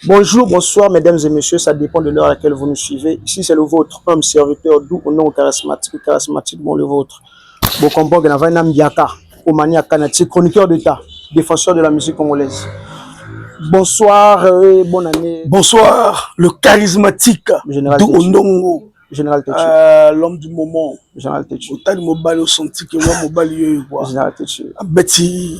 Bonjour, bonsoir, mesdames et messieurs, ça dépend de l'heure à laquelle vous nous suivez. Ici, c'est le vôtre, homme serviteur doux au nom charismatique, charismatique, bon, le vôtre. Bokombo, Ganavana Mbiaka, Omania Kanati, chroniqueur d'État, défenseur de la musique congolaise. Bonsoir et bonne année. Bonsoir, le charismatique Général Ondongo. Général Tétu. L'homme du moment. Général Tétu. Autant de mobile au senti que moi, mobile, quoi. Général Tétu. Betty.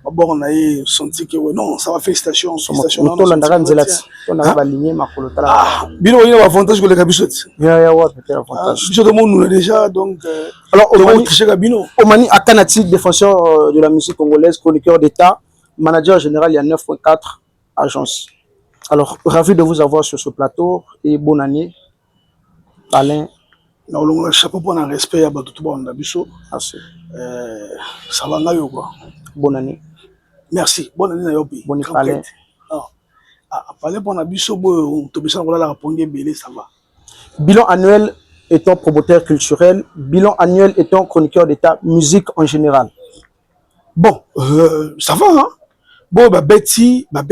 D'abord, on a senti que non, ça va, félicitations. Félicitations. On a aligné ma Ah, bien, il y a un avantage que les cabissots. Il y a un avantage. Tout le monde nous l'a déjà, donc. Alors, Omani Akanati, défenseur de la musique congolaise, chroniqueur d'État, manager général, il y a 9.4 agences. Alors, ravi de vous avoir sur ce plateau et bonne année. Alain. Non, le chapeau pour un respect à tout le monde. Merci. Ça va, quoi. Bonne année. Merci. Bonne année, Nayobi. Bonne année. Parler pour un abisso, on te besoin de la répondre, ça va. Bilan annuel étant promoteur culturel, bilan annuel étant chroniqueur d'État, musique en général. Bon, ça va, hein? Bon, Betty, bon,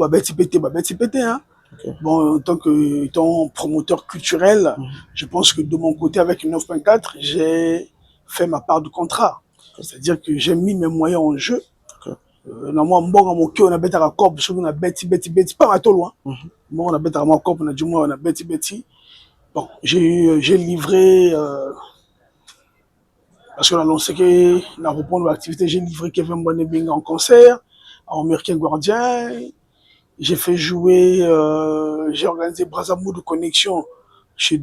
Betty pété, hein? Okay. Bon, en tant que promoteur culturel, je pense que de mon côté, avec une 9.4, j'ai fait ma part du contrat. C'est-à-dire que j'ai mis mes moyens en jeu. Normalement, mon cœur, on a bêté à la corps, on a Betty, pas à tout loin. Bon, on a bêté à mon corps, on a du moins, on a Betty. Bon, j'ai livré, parce qu'on a annoncé que, dans le repos de l'activité, j'ai livré Kevin Bonebing en concert, en Américain Gardien. J'ai fait jouer, j'ai organisé Brazzamou de connexion chez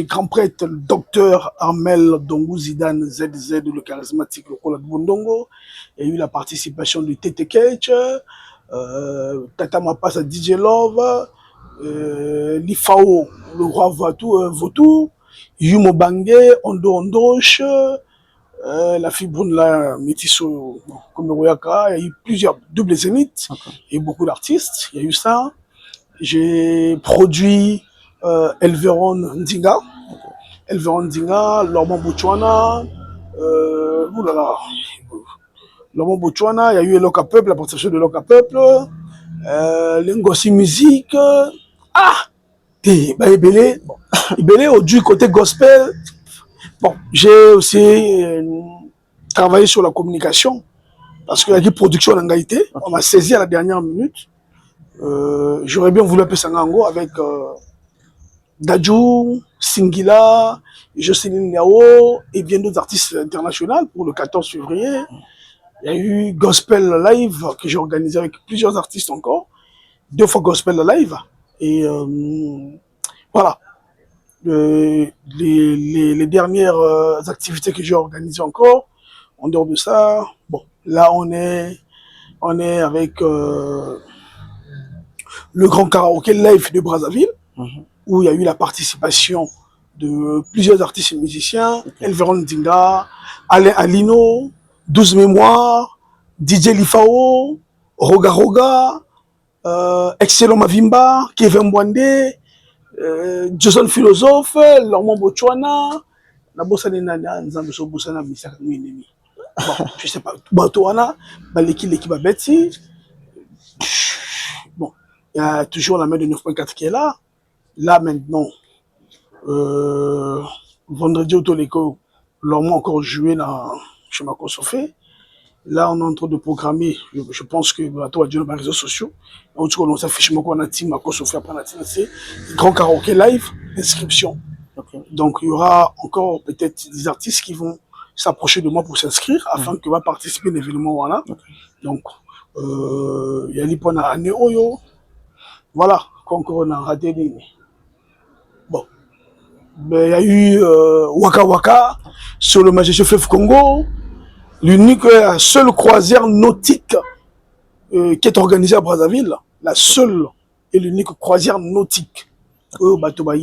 Grand Prêtre, le docteur Armel Dongou Zidane ZZ, le charismatique, le Kola de Bondongo. Il y a eu la participation de Tete Ketch, Tata Mapas à DJ Love, Lifao, le roi Vautour, Yumo Bangé, Ondo Ondoche, la fibre la métisso comme le Royaka, il y a eu plusieurs doubles zéniths et beaucoup d'artistes, il y a eu ça. J'ai produit Elveron Ndinga, Lorman Boutchouana, Lorman Boutchouana, il y a eu Loka Peuple, la participation de Loka Peuple, Lengossi Musique, Ibélé au du côté gospel. Bon, j'ai aussi travaillé sur la communication parce qu'il y a des productions en Angaïté. On m'a saisi à la dernière minute. J'aurais bien voulu appeler Sangango avec Dadjou, Singila, Jocelyne Liao et bien d'autres artistes internationaux pour le 14 février. Il y a eu Gospel Live que j'ai organisé avec plusieurs artistes encore. 2 fois Gospel Live. Et voilà. Les dernières activités que j'ai organisées encore, en dehors de ça, bon, là on est avec le grand karaoké live de Brazzaville, où il y a eu la participation de plusieurs artistes et musiciens, Elveron Dinga, Alain Alino, 12 Mémoires, DJ Lifao, Roga Roga, Excellent Mavimba, Kevin Mwande, Jason Philosophe, Lorman Bochouana, bon, je sais pas, Batoana, l'équipe à Betty. Bon, il y a toujours la main de 9.4 qui est là. Là maintenant, vendredi au Toléco, Lorman encore joué chez Mako Sofé. Là, on est en train de programmer, je pense que Bato a dit dans les réseaux sociaux. En tout cas, on s'affiche Mako Anati, Mako Sofé après Anati, c'est grand karaoké live, inscription. Donc, il y aura encore peut-être des artistes qui vont s'approcher de moi pour s'inscrire afin que va participer à l'événement. Voilà. Donc, il y a l'Ipona à Neoyo. Voilà, encore on a raté. Bon. Il y a eu Waka Waka sur le majestueux fleuve Congo. L'unique, la seule croisière nautique qui est organisée à Brazzaville, la seule et l'unique croisière nautique. On a c'est-à-dire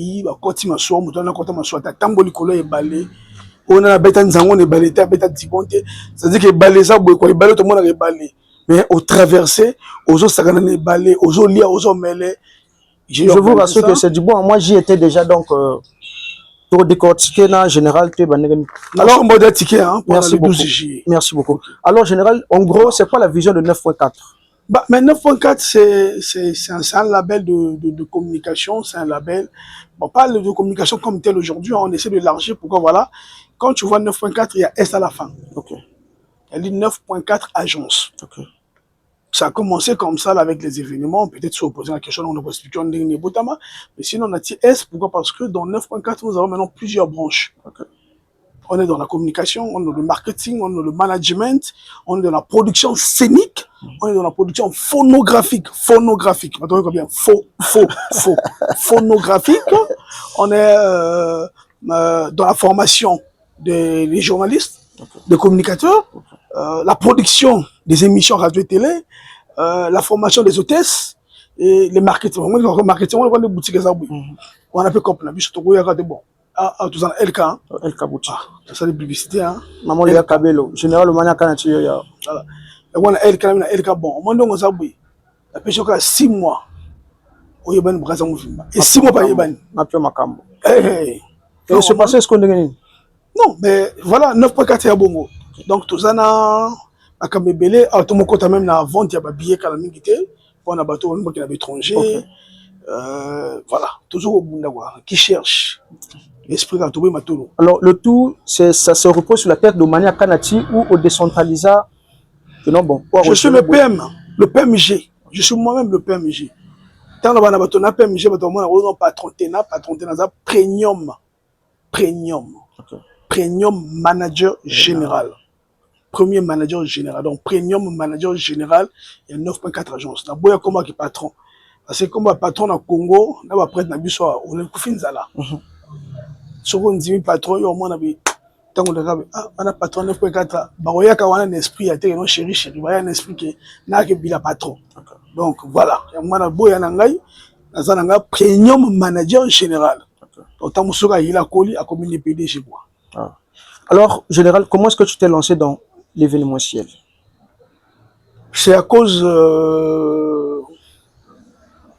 que balé ça, balé tout le monde a balé. Mais au traversé, aux autres saganane balé, aux autres liens, aux autres mêlés. Je vous rassure que c'est du bon. Moi, j'y étais déjà donc. Pour décortiquer en général, alors merci beaucoup. Merci beaucoup. Alors général, en gros, c'est quoi la vision de 9.4? Bah, mais 9.4, c'est un label de communication, c'est un label. Bon, pas de communication comme tel aujourd'hui, hein, on essaie de l'élargir. Pourquoi, voilà, quand tu vois 9.4, il y a S à la fin. Ok, Elle dit 9.4 agence. ok. Ça a commencé comme ça là, avec les événements. Peut-être se poser la question, on a expliqué, on dit Botama. Mais sinon, on a dit S. Pourquoi? Parce que dans 9.4, nous avons maintenant plusieurs branches. Ok. On est dans la communication, on est dans le marketing, on est dans le management, on est dans la production scénique, on est dans la production phonographique. Phonographique, vous entendez combien? Phonographique. On est dans la formation des journalistes, des communicateurs, la production des émissions radio et télé, la formation des hôtesses et le marketing. Le marketing, on a des boutiques à on a fait comme on a vu surtout bon. Ah, tout ça, LK. Hein? El Kabouti. Ah, ça, c'est publicité. Hein? Maman Léa Kabelo. Général Omania Kanati. Voilà. Et voilà, LK, bon. Moi, on a dit, la pêche, 6 mois. On y a un bras et 6 mois, pas y a Ma pio Makambo. Hey. Et se passait ce qu'on dit. Non, mais voilà, 9.4 à Bongo. Donc, tout ça, à Kamebele, tout mon côté même, la vente, il y a des billets qui ont pour un bateau, qui est à l'étranger. Voilà, toujours au Bundawa, qui cherche. L'esprit de Toubé Matolo. Alors, le tout, ça se repose sur la tête de Mania Kanati ou au décentralisat. Non, bon, je suis le PM, le PMG. Je suis moi-même le PMG. Tant que on a PMG, on a patron premium. Premium. Okay. Premium manager général. Premier manager général. Donc, premium manager général, il y a 9.4 agences. Il y a comment qui est patron. Parce que comme patron au Congo, on a prêt à on est Kofinzala. Si on dit patron, on a patron 9.4. Il y a un esprit, il y a un chéri, il y a un esprit qui est patron. Donc voilà, il y a un premium manager général. Donc, il a collé à communiquer PDG. Alors, général, comment est-ce que tu t'es lancé dans l'événementiel? C'est à cause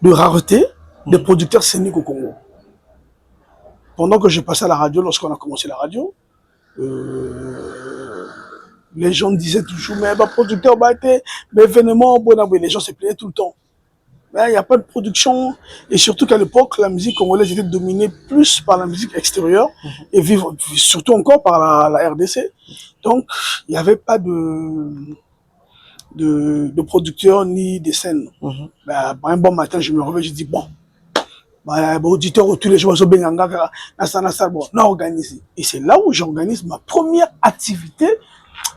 de rareté des producteurs scéniques au Congo. Pendant que je passais à la radio, lorsqu'on a commencé la radio, les gens disaient toujours, mais producteur, mais événement, les gens se plaignaient tout le temps. Il n'y a pas de production. Et surtout qu'à l'époque, la musique congolaise était dominée plus par la musique extérieure et surtout encore par la RDC. Donc, il n'y avait pas de producteurs ni de scènes. Un bon matin, je me réveille, je dis, bon, auditeur, tous les jours, on organise. Et c'est là où j'organise ma première activité.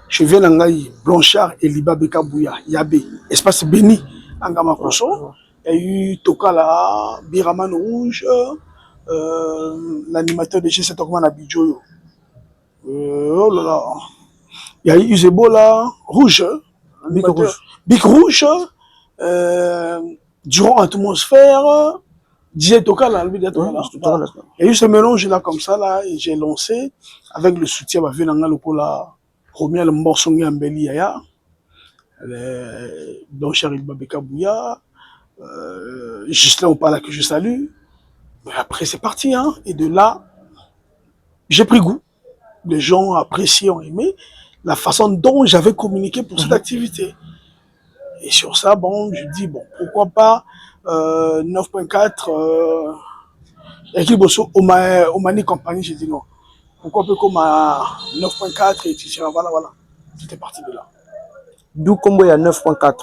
Je viens d'Angaï, Blanchard et Liba Bekabouya, Yabé, espace béni, Angamakoso. Il y a eu Tokala, Biraman Rouge, l'animateur de G7 Okman Abidjo. Oh là là. Il y a eu Uzebola, Rouge, Big Rouge, durant Atmosphère, DJ Tokala, lui d'être là. Il y a eu ce mélange là comme ça, là, et j'ai lancé avec le soutien de Venanga Lokola, Romia le morceau Ngambeli Yaya, Blanchard et Babeka Bouya. Justin Opala que je salue. Mais après c'est parti, hein. Et de là, j'ai pris goût. Les gens apprécient, ont aimé la façon dont j'avais communiqué pour cette activité. Et sur ça, bon, je dis, bon, pourquoi pas 9.4 équipe Omani Compagnie, j'ai dit non. Pourquoi pas comme 9.4 et tu diras, voilà, tout est parti de là. D'où combo il y a 9.4.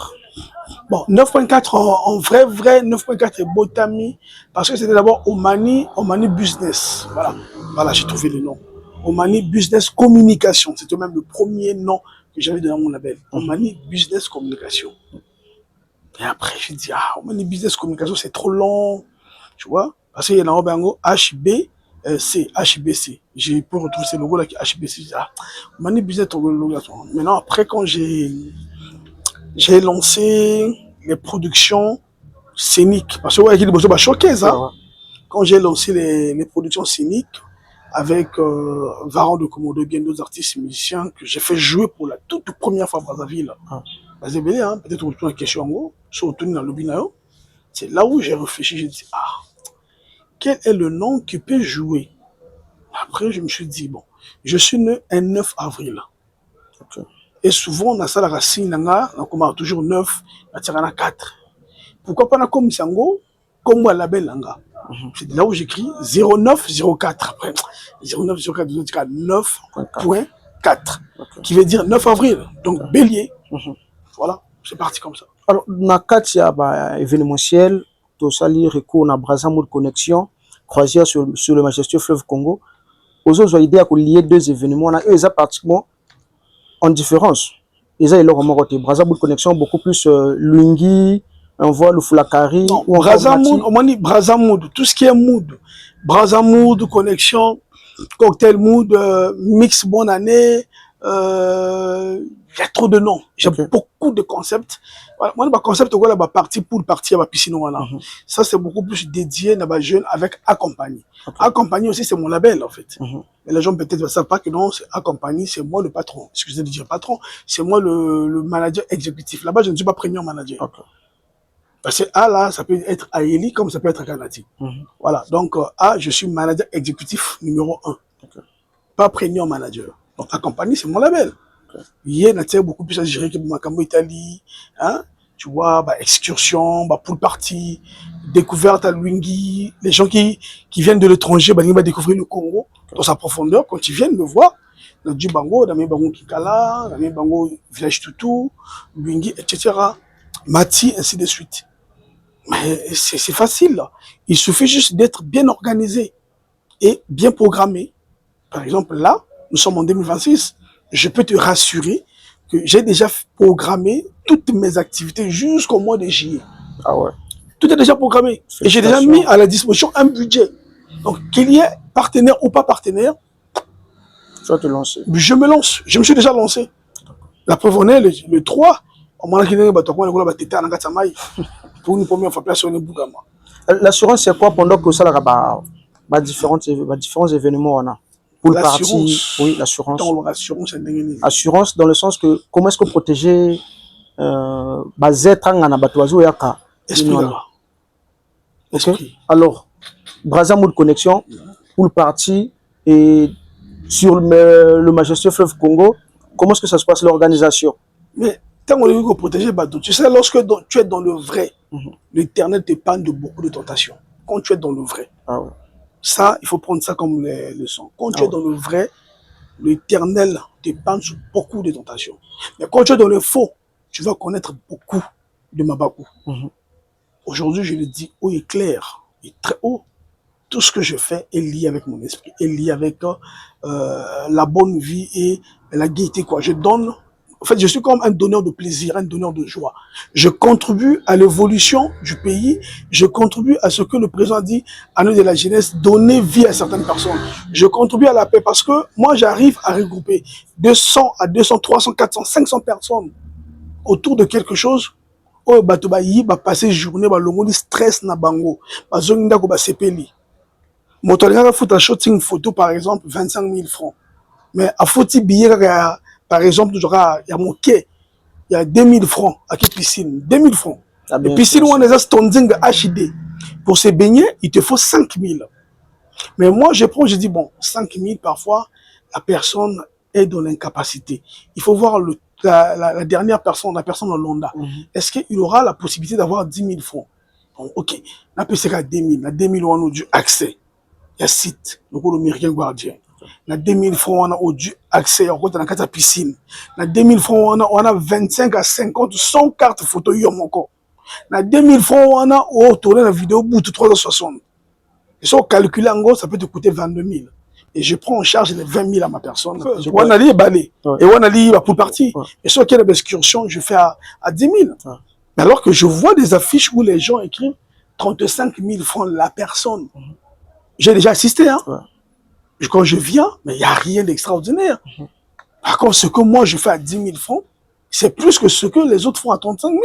Bon, 9.4 en vrai 9.4 est Botami parce que c'était d'abord Omani Business. Voilà, j'ai trouvé le nom. Omani Business Communication. C'était même le premier nom que j'avais dans mon label. Omani Business Communication. Et après, j'ai dit, Omani Business Communication, c'est trop long. Tu vois? Parce qu'il y a un HBC. J'ai pu retrouver ce logo là qui est HBC. J'ai dit, Omani Business Communication. Maintenant, après, quand j'ai lancé les productions scéniques. Parce que ouais, il y a showcase, hein. Quand j'ai lancé les productions scéniques avec Varan de Komodo, bien d'autres artistes musiciens que j'ai fait jouer pour la toute première fois à Brazzaville. Hein, peut-être retourner la question en gros, sur retourner dans le Binayo. C'est là où j'ai réfléchi, j'ai dit, quel est le nom qui peut jouer? Après, je me suis dit, bon, je suis né un 9 avril. Et souvent, on a ça la racine, on commence toujours 9, on a 4. Pourquoi pas comme Sango, comme moi label langa. C'est là où j'écris 0904. Après, 0904, 9.4. Qui veut dire 9 avril. Donc, bélier. Voilà, c'est parti comme ça. Alors, na katia ba événementiel, tout ça li recours na Brazzaville connexion, croisière sur le majestueux fleuve Congo. Aux autres idées à lier deux événements, on a eux pratiquement en différence. Ils ont leur côté Brazzaville connexion beaucoup plus Lungi, on voit le Foulakari. Brazzaville, tout ce qui est mood, Brazzaville connexion, cocktail mood, mix bonne année. Il y a trop de noms. J'ai beaucoup de concepts. Moi, le concept, c'est la partie pour partie à la piscine. Ça, c'est beaucoup plus dédié à les jeunes avec accompagné. Accompagné aussi, c'est mon label, en fait. Mais les gens peut-être ne savent pas que non, c'est accompagné, c'est moi le patron. Excusez de dire patron, c'est moi le manager exécutif. Là-bas, je ne suis pas premium manager. Parce que A, là, ça peut être Aéli comme ça peut être Kanati. Voilà. Donc, A, je suis manager exécutif numéro 1. Pas premium manager. Donc, accompagné, c'est mon label. Il y a beaucoup plus à gérer que Makambo Italie, hein? Tu vois, bah, excursion, bah, pool party, découverte à Luingui, les gens qui viennent de l'étranger, bah, ils vont découvrir le Congo dans sa profondeur. Quand ils viennent me voir, dans du Bango, dans mes Bango Kikala, dans mes Bango Village Toutou, Luingui, etc. Mati, ainsi de suite. Mais c'est facile, là. Il suffit juste d'être bien organisé et bien programmé. Par exemple, là, nous sommes en 2026. Je peux te rassurer que j'ai déjà programmé toutes mes activités jusqu'au mois de juillet. Ah ouais. Tout est déjà programmé. Et j'ai déjà mis à la disposition un budget. Donc, qu'il y ait partenaire ou pas partenaire, tu vas te lancer. Je me lance. Je me suis déjà lancé. La preuve en est, le 3, on m'a dit pour une première fois, place on est Bougama. L'assurance, c'est quoi pendant que ça a différents événements on a? Pour le parti, oui, l'assurance. Assurance dans le sens que comment est-ce que protéger Esprit. Alors, Brazzaville connexion pour le parti et sur le majestueux fleuve Congo, comment est-ce que ça se passe l'organisation? Mais tant qu'on veut protéger bateau, tu sais, lorsque tu es dans le vrai, l'Éternel t'épargne de beaucoup de tentations. Quand tu es dans le vrai. Ah ouais. Ça, il faut prendre ça comme leçon. Quand tu es dans le vrai, l'Éternel t'épargne sur beaucoup de tentations. Mais quand tu es dans le faux, tu vas connaître beaucoup de Mabakou. Aujourd'hui, je le dis haut et clair, et très haut. Tout ce que je fais est lié avec mon esprit, est lié avec la bonne vie et la gaieté. Je donne. En fait, je suis comme un donneur de plaisir, un donneur de joie. Je contribue à l'évolution du pays. Je contribue à ce que le président dit à nous de la jeunesse, donner vie à certaines personnes. Je contribue à la paix parce que moi, j'arrive à regrouper 200 à 200, 300, 400, 500 personnes autour de quelque chose. Oh, bah passer journée, bah le stress na bango, bah zonginda ko bah sepeli. Motolinga fout un shooting photo par exemple 25 000 francs. Mais à fouti billet par exemple, il y a mon quai, il y a 2000 francs à quelle piscine, 2000 francs. Et piscine où on est à standing HD. Pour se baigner, il te faut 5000. Mais moi, je dis bon, 5000 parfois, la personne est dans l'incapacité. Il faut voir la dernière personne, la personne en Londa. Est-ce qu'il aura la possibilité d'avoir 10 000 francs? Bon, ok, la PCK à 2000, la 2000 on a du accès. Il y a site, le Américain Guardian. Na 2000 francs, on a du accès à la piscine. Na 2000 francs, on a 25 à 50, 100 cartes photo. Na 2000 francs, on a tourné la vidéo bout de 360. Et si on calcule en gros, ça peut te coûter 22 000. Et je prends en charge les 20 000 à ma personne. On a dit balai. Et on a dit pour partir. Et sur quelle excursion, je fais à 10 000. Mais alors que je vois des affiches où les gens écrivent 35 000 francs la personne. J'ai déjà assisté, hein. Quand je viens, mais il n'y a rien d'extraordinaire. Par contre, ce que moi je fais à 10 000 francs, c'est plus que ce que les autres font à 35 000.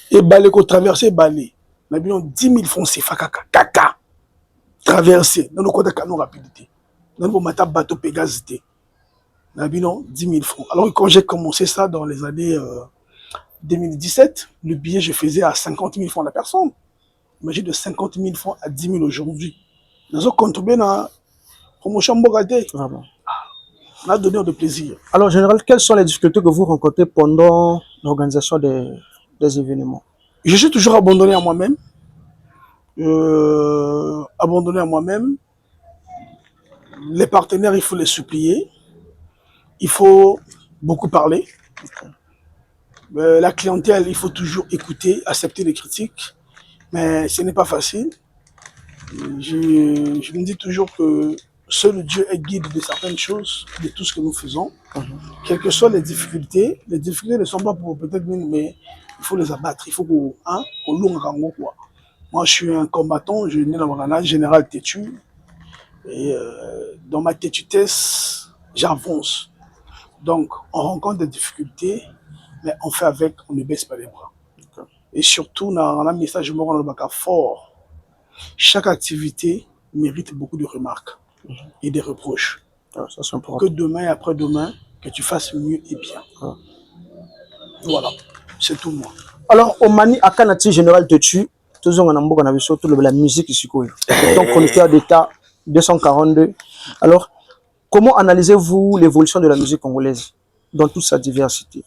Et balai qu'on traverser, balai. Nous avons 10 000 francs, c'est caca. Traverser, dans nos côtés canon rapidité. Dans nos matins bateau Pégazité. Nous avons 10 000 francs. Alors quand j'ai commencé ça dans les années 2017, le billet je faisais à 50 000 francs la personne. Imagine de 50 000 francs à 10 000 aujourd'hui. Nous avons contribué dans promotion Bogadé. On a donné de plaisir. Alors, général, quelles sont les difficultés que vous rencontrez pendant l'organisation des événements? Je suis toujours abandonné à moi-même. Abandonné à moi-même. Les partenaires, il faut les supplier. Il faut beaucoup parler. La clientèle, il faut toujours écouter, accepter les critiques. Mais ce n'est pas facile. Je me dis toujours que seul Dieu est guide de certaines choses, de tout ce que nous faisons. Quelles que soient les difficultés ne sont pas pour peut-être nous, mais il faut les abattre. Il faut qu'on l'ongue quoi. Moi, je suis un combattant, je suis né dans un général têtu. Et dans ma têtutesse, j'avance. Donc, on rencontre des difficultés, mais on fait avec, on ne baisse pas les bras. Et surtout, dans un message fort, chaque activité mérite beaucoup de remarques et des reproches. Ah, ça, c'est important. Que demain et après-demain, que tu fasses mieux et bien. Ah. Voilà, c'est tout moi. Alors, au Mani, à Kanati Général Tetu, tous on a surtout la musique ici. Donc, chroniqueur d'État 242. Alors, comment analysez-vous l'évolution de la musique congolaise dans toute sa diversité?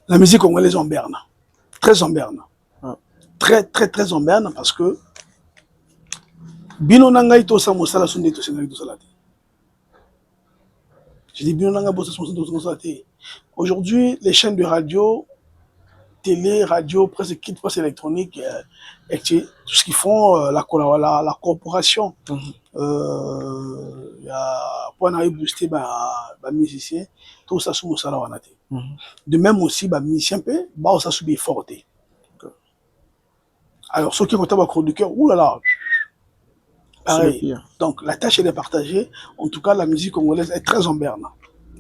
La musique congolaise en berne. Très en berne. Ah. Très en berne parce que Bino Nangai Tosa Mosala Sunde Tosengai Tosalate. Je dis Bino Nanga Bosa Tosalate. Aujourd'hui, les chaînes de radio, télé, radio, presse électronique, et tout ce qu'ils font, la corporation, pour booster les musiciens, tout ça sous Mosala Wanate. De même aussi, les musiciens, ça sous des fortes. Alors, ceux qui ont un producteur, oulala, pareil. Donc, la tâche est partagée. En tout cas, la musique congolaise est très en berne.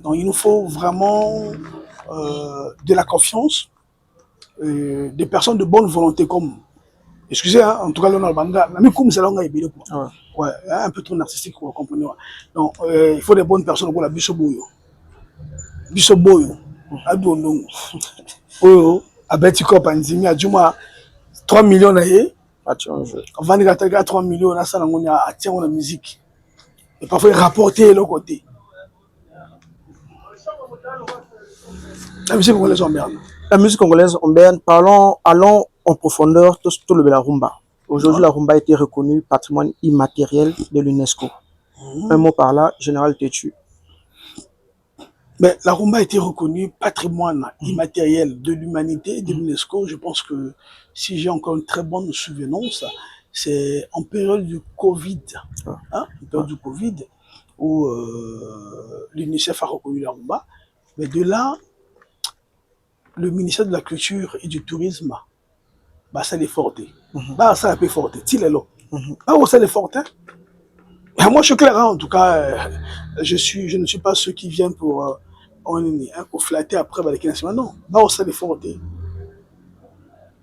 Donc, il nous faut vraiment de la confiance, des personnes de bonne volonté comme, excusez, hein, en tout cas, ouais, un peu trop narcissique, vous comprenez. Donc, il faut des bonnes personnes pour la Bissoboyo. Bissoboyo, Adouondongo. Oyo, Abetiko Panzimi, Adjuma, 3 millions d'ailleurs. Avant de 3 millions, on a ça dans la musique. Et parfois, rapporter l'autre côté. La musique congolaise en berne. La musique congolaise en berne, allons en profondeur tout le la rumba. Aujourd'hui, la rumba a été reconnue patrimoine immatériel de l'UNESCO. Un mot par là, Général Tetu. Mais la rumba a été reconnue patrimoine immatériel de l'humanité et de l'UNESCO. Je pense que si j'ai encore une très bonne souvenance, c'est en période du Covid, hein, en période du Covid, où l'UNICEF a reconnu la rumba. Mais de là, le ministère de la Culture et du Tourisme, ça l'est forté. Ça l'a fait forté. Ça l'est forté. Moi, je suis clair, hein, en tout cas, je ne suis pas ceux qui viennent pour flatter après les non. Ça l'est forté.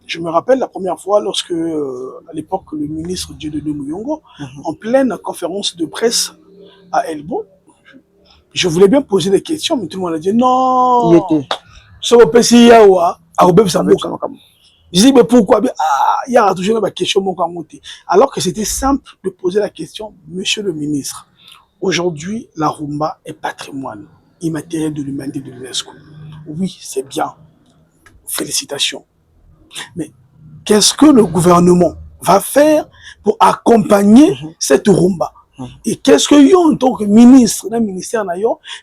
Je me rappelle la première fois lorsque, à l'époque, le ministre Dieudonné Mouyongo, en pleine conférence de presse à Elbo, je voulais bien poser des questions, mais tout le monde a dit non. Il était. Je dis, mais pourquoi? Il y a toujours une question. Alors que c'était simple de poser la question, monsieur le ministre, aujourd'hui, la rumba est patrimoine immatériel de l'humanité de l'UNESCO. Oui, c'est bien. Félicitations. Mais qu'est-ce que le gouvernement va faire pour accompagner cette rumba? Et qu'est-ce que yo en tant que ministre d'un ministère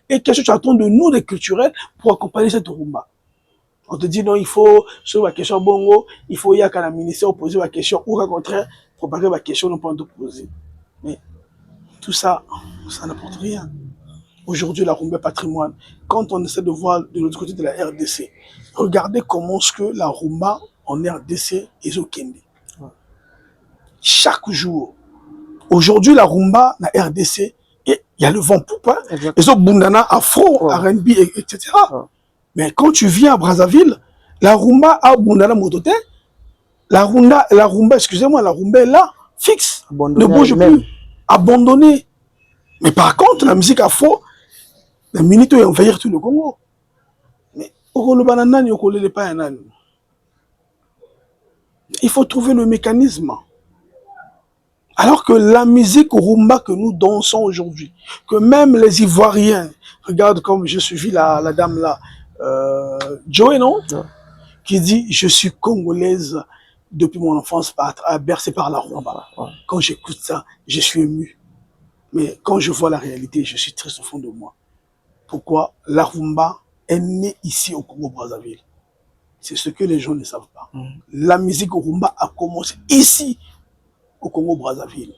et qu'est-ce que tu attends de nous, les culturels, pour accompagner cette rumba? On te dit non, il faut sur la question bongo, il faut y avoir un ministère poser la question ou au contraire propager la question non pas de poser. Mais tout ça, ça n'apporte rien. Aujourd'hui, la rumba est patrimoine. Quand on essaie de voir de l'autre côté de la RDC, regardez comment ce que la rumba en RDC est au Kende. Chaque jour. Aujourd'hui, la rumba, la RDC, il y a le vent poupe, les autres bundana, afro, R&B, etc. Mais quand tu viens à Brazzaville, la rumba a bundana mototé, la rumba, excusez-moi, la rumba est là, fixe, ne bouge plus, abandonnée. Mais par contre, la musique afro, la minute où envahir tout le Congo. Mais il faut trouver le mécanisme. Alors que la musique rumba que nous dansons aujourd'hui, que même les Ivoiriens, regarde comme j'ai suivi la dame là, Joey, non? Ouais. Qui dit « Je suis congolaise depuis mon enfance, bercée par la rumba. Ouais. Quand j'écoute ça, je suis ému. Mais quand je vois la réalité, je suis triste au fond de moi. Pourquoi? La rumba est née ici au Congo-Brazzaville. C'est ce que les gens ne savent pas. La musique rumba a commencé ici au Congo-Brazzaville.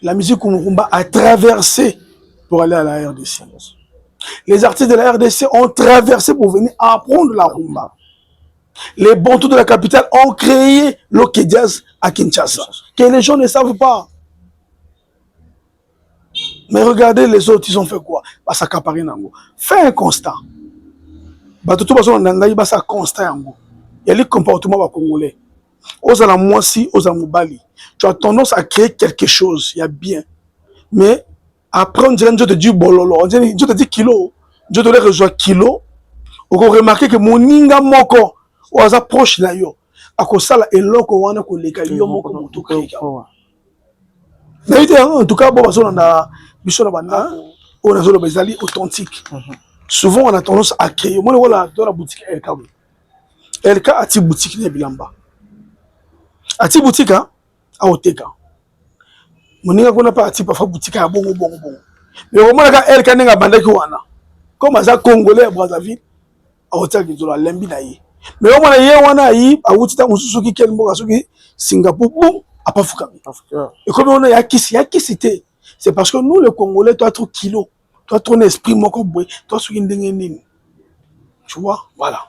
La musique rumba a traversé pour aller à la RDC. Les artistes de la RDC ont traversé pour venir apprendre la rumba. Les Bantous de la capitale ont créé l'Ok Jazz à Kinshasa, que les gens ne savent pas. Mais regardez les autres, ils ont fait quoi? Bah, ça accaparé nango. Fais un constat. Bah, tout le monde a un constat. Il y a les comportements congolais. Aux Alamoisi, aux Amoubali. Tu as tendance à créer quelque chose, il y a bien. Mais après, on dirait que Dieu te dit bololo, on dirait Dieu te dit kilo. Dieu te rejoint kilo. On peut remarquer que mon ninga moko, ou à proche na yo, à cause ça, et l'autre, on a collé yo moko moto créé. En tout cas, bon, on a on a des authentique. Souvent, on a tendance à créer. Moi, voilà, dans la boutique LK. LK a une boutique ne bilamba. A une boutique à Oteka. Mon ninga qu'on a pas a parfois boutique à bon. Mais au moins, LK n'a pas bandé wana. Comme ça, Congolais à Brazzaville, à Oteka qui sont lembi na yi. Mais au moins, il y a wana yi, à Oteka, on se souvient qu'il y a Singapour, boum, à Pafukami. Et comme on a c'était, c'est parce que nous, les Congolais, toi, trop kilo, toi, ton esprit, mon corps, toi, ce qui est. Tu vois, voilà.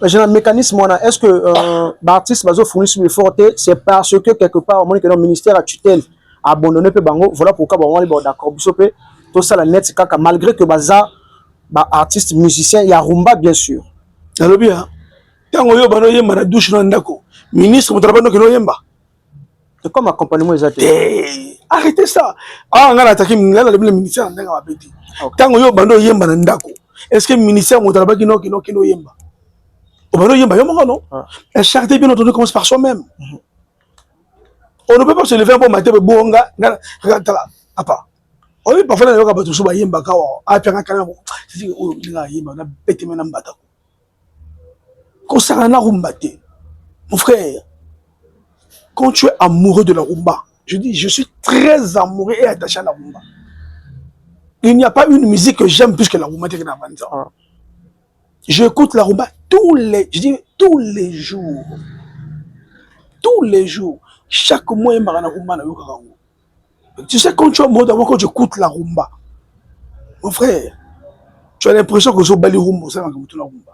J'ai un mécanisme, est-ce que l'artiste va fournir sur le forte, c'est parce que quelque part, au moins que le ministère a tutelle abandonné pe bango, voilà pourquoi on est d'accord. Tout ça la net, malgré que baza artiste musicien, il y a rumba bien sûr. Alors bien, quand on y a une douche dans ndako, ministre, on travaille dans yemba. C'est comme accompagnement exact. Arrêtez ça. Ah, on a attaqué le ministère dans la bêtise. Quand on y a bando yemba dans ndako, est-ce que le ministère on travaille kino yemba? Non. La charité, bien entendu, commence par soi-même. On ne peut pas se lever pour mater le bonga. Regarde là. Papa. On est parfois dans le cas de Souba Yemba. Ah, puis on c'est oh, il a Yemba. On a bêté maintenant Bata. Concernant la rumba, mon frère, quand tu es amoureux de la rumba, je dis, je suis très amoureux et attaché à la rumba. Il n'y a pas une musique que j'aime plus que la rumba. J'écoute la rumba tous les jours. Tous les jours. Chaque mois, il y a une rumba. Tu sais, quand tu es amoureux d'abord, quand tu écoutes la rumba, mon frère, tu as l'impression que c'est bali rumba, c'est la rumba.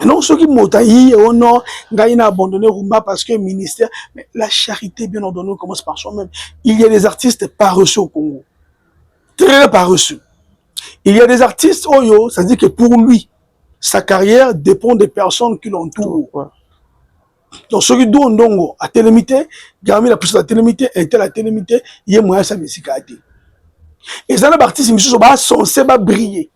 Non, ceux qui m'ont taillé, oh non, il a abandonné rumba parce que le ministère, mais la charité, bien entendu, commence par soi-même. Il y a des artistes paresseux au Congo. Très paresseux. Il y a des artistes, oh yo, ça veut dire que pour lui, sa carrière dépend des personnes qui l'entourent. Ouais. Donc, ceux qui donnent donc à télémité, Gami la plus à télémité, Intel à télémité, il y a moyen de sa musique à dire. Et ça, les artistes, ils sont censés briller.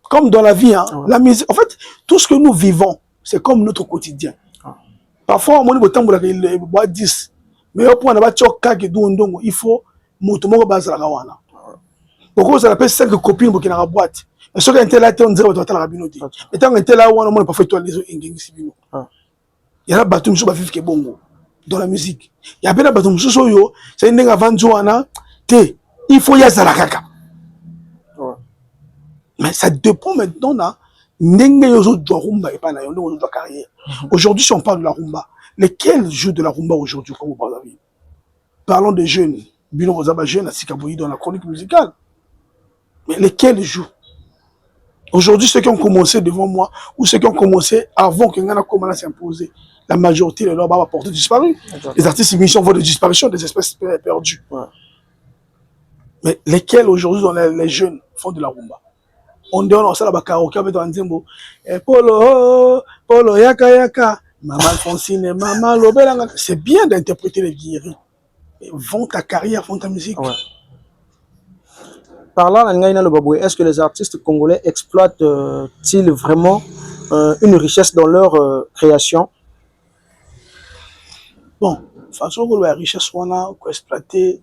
Comme dans la vie, hein, ouais. La musique, en fait, tout ce que nous vivons, c'est comme notre quotidien. Parfois, on dit que il boit 10. Mais au point de il faut motomo base la gawana. Pourquoi ça appelle 5 copines qui dans la boîte. Mais ceux qui étaient là, on dirait que tu as la binoti. Et tant que tu es là, on a parfois les autres ingénieurs. Il y a des bateaux qui vivent bongo dans la musique. Il y a des bateaux qui sont c'est une avant il faut y aller à la. Mais ça dépend maintenant de carrière. Aujourd'hui, si on parle de la rumba, lesquels jouent de la rumba aujourd'hui comme vous parlez? Parlons des jeunes. Bilo Rosaba jeune à Sikaboui dans la chronique musicale. Mais lesquels jouent? Aujourd'hui, ceux qui ont commencé devant moi ou ceux qui ont commencé avant que Ngana commence à s'imposer, la majorité de leurs portées disparu. Les artistes émissions voient de disparition des espèces perdues. Ouais. Mais lesquels aujourd'hui, dans les jeunes, font de la rumba? On donne ça là-bas, karaoké avec un zimbo. Polo, yaka, maman Alphonsine, maman Lobelanga. C'est bien d'interpréter les vieilleries. Mais vont ta carrière, vont ta musique. Ouais. Parlant de Baboué, est-ce que les artistes congolais exploitent-ils vraiment une richesse dans leur création? Bon, façon que la richesse soit exploitée,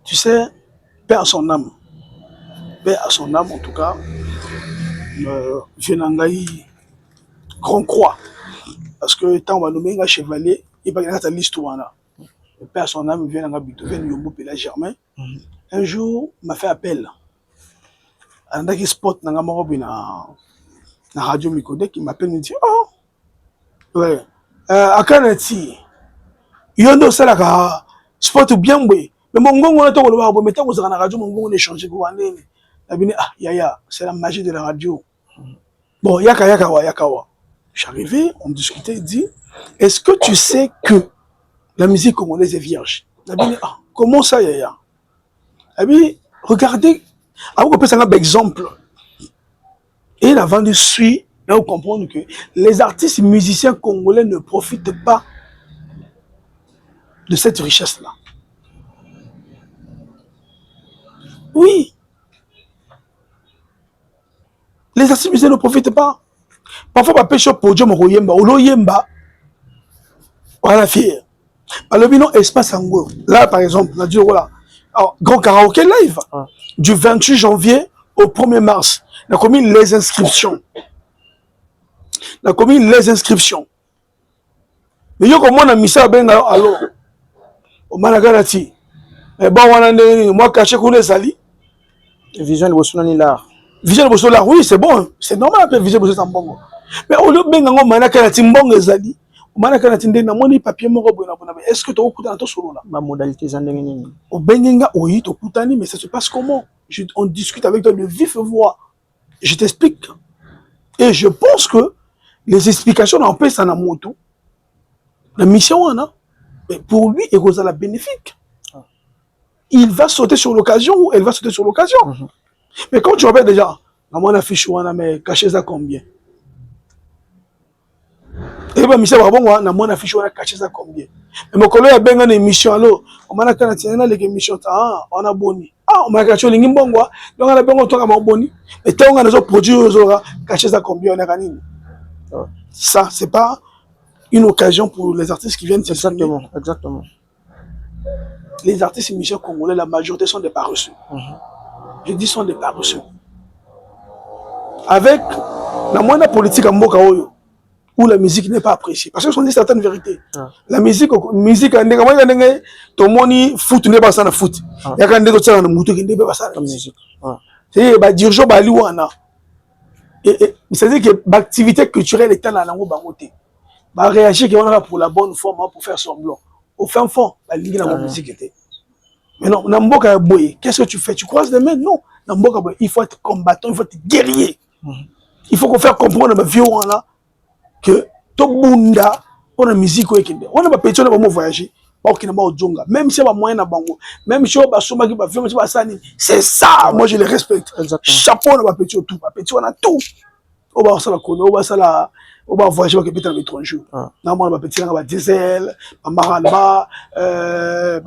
tu sais, paix à son âme. Paix à son âme, en tout cas. Venangaï, Grand Croix. Parce que tant on va nommer un chevalier, il va y avoir l'histoire. Le père, son âme, vient dans Beethoven, Yombo Pela Germain. Un jour, il m'a fait appel. Un qui spot dans la radio Mikodek, il m'appelle, il me dit, oh, ouais, à Kanati, il y a un salaire, spot bien, oui. Mais mon gong, on a tout le monde, mais tant qu'on a la radio, mon gong, on échange. C'est la magie de la radio. Bon, Yakawa. Je suis arrivé, on discutait, il dit, est-ce que tu sais que la musique congolaise est vierge? Comment ça, Yaya? Regardez, avant qu'on puisse avoir un exemple, et la vente suit, là vous comprenez que les artistes musiciens congolais ne profitent pas de cette richesse-là. Oui. Les artistes musiciens ne profitent pas. Parfois, on pêche au podium, on yemba, on a fier. Alors, non, espace en gros. Là, par exemple, on a dit, voilà, alors, grand karaoké live, du 28 janvier au 1er mars. On a commis les inscriptions. Mais yo, comme on a mis ça, ben, alors, au Managanati, mais bon, on a moi caché qu'on est sali. Vision de Bosonani là. Vision de Bosonani là, oui, c'est bon, c'est normal que Vision de Bosonani bon. Mais au lieu de ben, on Managanati, bon, sali. Manakanati ndena moni papier moko boye na bona. Est-ce que tu as dans ton solo là? Ma modalité zandenge nini. Au bengenga oui, to kutani, mais ça se passe comment? On discute avec toi de vive voix. Je t'explique. Et je pense que les explications en paix ça na moto. La mission on a, mais pour lui et la bénéfique. Il va sauter sur l'occasion ou elle va sauter sur l'occasion. Mais quand tu rappelles déjà, la mon affiche on a mais caché ça combien? Et bien, Michel Babongo, na mon affiche, on a caché ça combien? Et mon collègue a bien une émission, alors, on m'a dit, les émissions, on a boni. Ah, on m'a caché les Nimbongo, donc on a bien entendu mon boni. Et tant qu'on a des produits, on a caché ça combien? On a gagné. Ça, c'est pas une occasion pour les artistes qui viennent s'exprimer. Exactement. Les artistes musiciens congolais, la majorité sont des paresseux. Je dis sont des paresseux. Avec la moindre politique à Mboka Oyo, où la musique n'est pas appréciée. Parce que sont dit certaines vérités. La musique, tout le monde foot n'est pas ça na foot. Il y a quand même des gens qui ne sont pas ça na musique. C'est dirigeant baliwana. C'est-à-dire que l'activité culturelle est dans la langue. Bah réagir pour la bonne forme, pour faire semblant. Au fin fond, la ligue dans la musique était. Mais non, Namboka boy, qu'est-ce que tu fais? Tu croises les mains? Non. Namboka boy, il faut être combattant, il faut être guerrier. Il faut qu'on fasse comprendre ma vie là que tout le monde pour la musique on a pas pété on a pas voyager pas qu'il n'a pas au même si on a moyen na bango même si on a soma qui va faire c'est ça moi je les respecte. Chapeau on a pas pété tout pas pété on a tout on va ça la connaître on va ça la on va voyager avec peut-être l'étranger non moi on va pété on va diesel maramba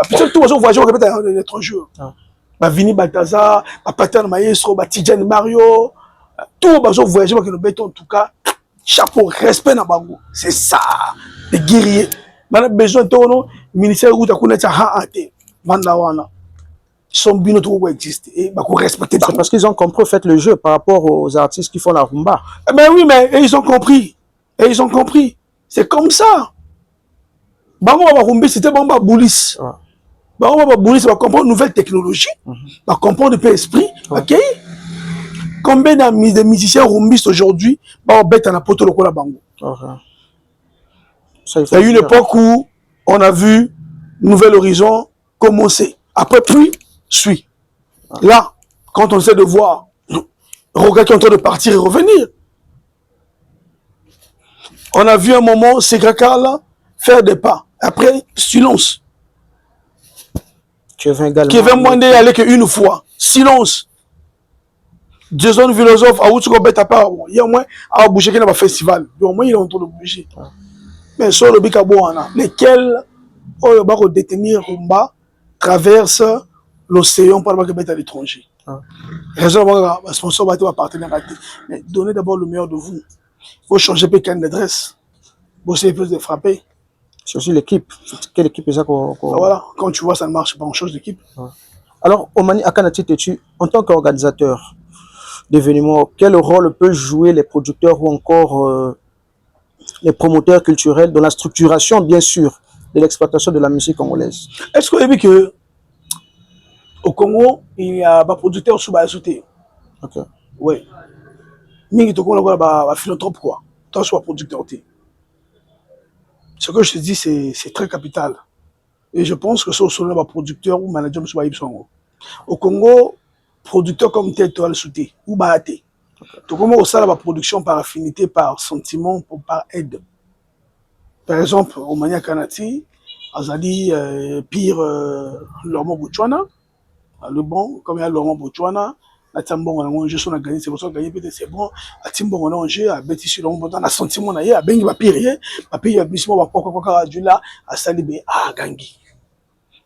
pété tout on voyager avec peut-être l'étranger ba Vini Baltazar ba Pater Maestro ba Tidjane Mario tout on voyager avec le béton en tout cas. Chapeau, respect na bango. C'est ça, les guerriers. On a besoin de le ministère où tu as connu ça Vandawana. Son bino tout existe et bah respecter. C'est parce qu'ils ont compris fait le jeu par rapport aux artistes qui font la rumba. Mais oui, mais ils ont compris. Et ils ont compris. C'est comme ça. Bango va rumba, c'était Bamba Boulis. Bango va Boulis va comprendre nouvelle technologie, va comprendre le esprit, OK? Combien de musiciens rumbistes aujourd'hui vont bête en apôtre le la bango? Il y a eu une époque où on a vu Nouvel Horizon commencer. Après, puis, suit. Là, quand on essaie de voir Roga qui est en train de partir et revenir, on a vu un moment ces là faire des pas. Après, silence. Kevin Mwande allait qu'une fois. Silence. Jason philosophe, à où tu peux à part, il y a au moins à bouger qu'il y a un festival. Au moins, il est en train de bouger. Mais sur le Bikaboana, lesquels on détenir Rumba traverse l'océan pour le mettre à l'étranger. Raison pour la sponsor va partenaire. Mais donnez d'abord le meilleur de vous. Il faut changer quelqu'un d'adresse. Vous essayez plus de frapper. C'est aussi l'équipe. Quelle équipe est ça Voilà, quand tu vois ça ne marche pas, on change d'équipe. Ouais. Alors, Omani Akanati Tetu, en tant qu'organisateur d'événements, quel rôle peuvent jouer les producteurs ou encore les promoteurs culturels dans la structuration, bien sûr, de l'exploitation de la musique congolaise? Est-ce que vous avez vu que au Congo, il y a des producteurs sous Bayasoté? Ok. Oui. Mingi to Congo, il philanthrope quoi. Toi, sois producteur. Ce que je te dis, c'est très capital. Et je pense que ce sont les producteurs ou managers sous Bayasoté. Au Congo, producteur comme tel, tu vas le soutenir. Ou Bayaté. Tu commences à la production par affinité, par sentiment, par aide. Par exemple, au Mania Kanati, Azali pire Laurent Boutchouana, le bon, comme il y a Laurent Boutchouana, la Tambon, on a jeu, on a gagné, c'est pour ça qu'on a gagné, c'est bon. À Timbo, on a jeu, à Bétis, on a sentiment, on a bengi, à pire, à pire, à glissement, à quoi, à Dula, à Salibé, à Gangi.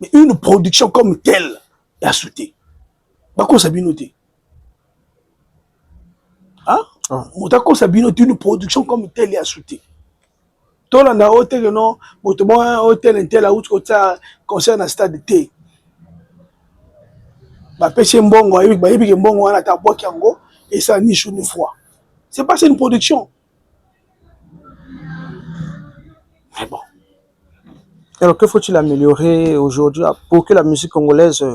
Mais une production comme telle est à souter. Bako Sabinoté. Hein? Motako Sabinoté, une production comme telle est à souter. Tout le monde a hôtel, non, hôtel, intel, à outre concerne un stade de thé. Bah, pêcher mbongo, mbongo, on a ta boîte yango, et ça niche une fois. C'est pas une production. Mais bon. Alors, que faut-il améliorer aujourd'hui pour que la musique congolaise,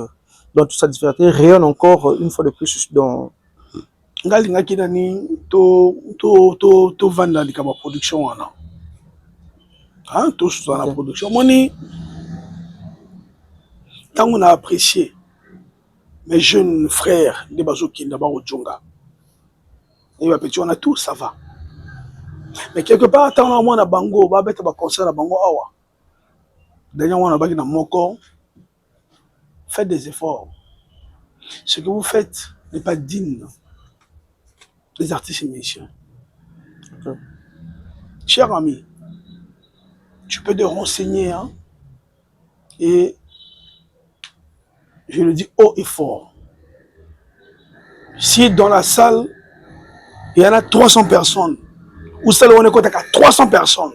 dans toute sa diversité, rayonne encore une fois de plus dans... Ngalinga kinani, to vanda likama production, wana. Hein, tous dans la production. Moni, tant on a apprécié mes jeunes frères de Bazoki d'abord au Djonga. Et ma petit, on a tout, ça va. Mais quelque part, tant on a bango, on va mettre un concert à bango awa. D'ailleurs, on a bagé dans mon corps. Faites des efforts. Ce que vous faites n'est pas digne des artistes musiciens. Okay. Cher ami, tu peux te renseigner, hein, et je le dis haut et fort. Si dans la salle, il y en a 300 personnes, ou celle où on est compté à 300 personnes,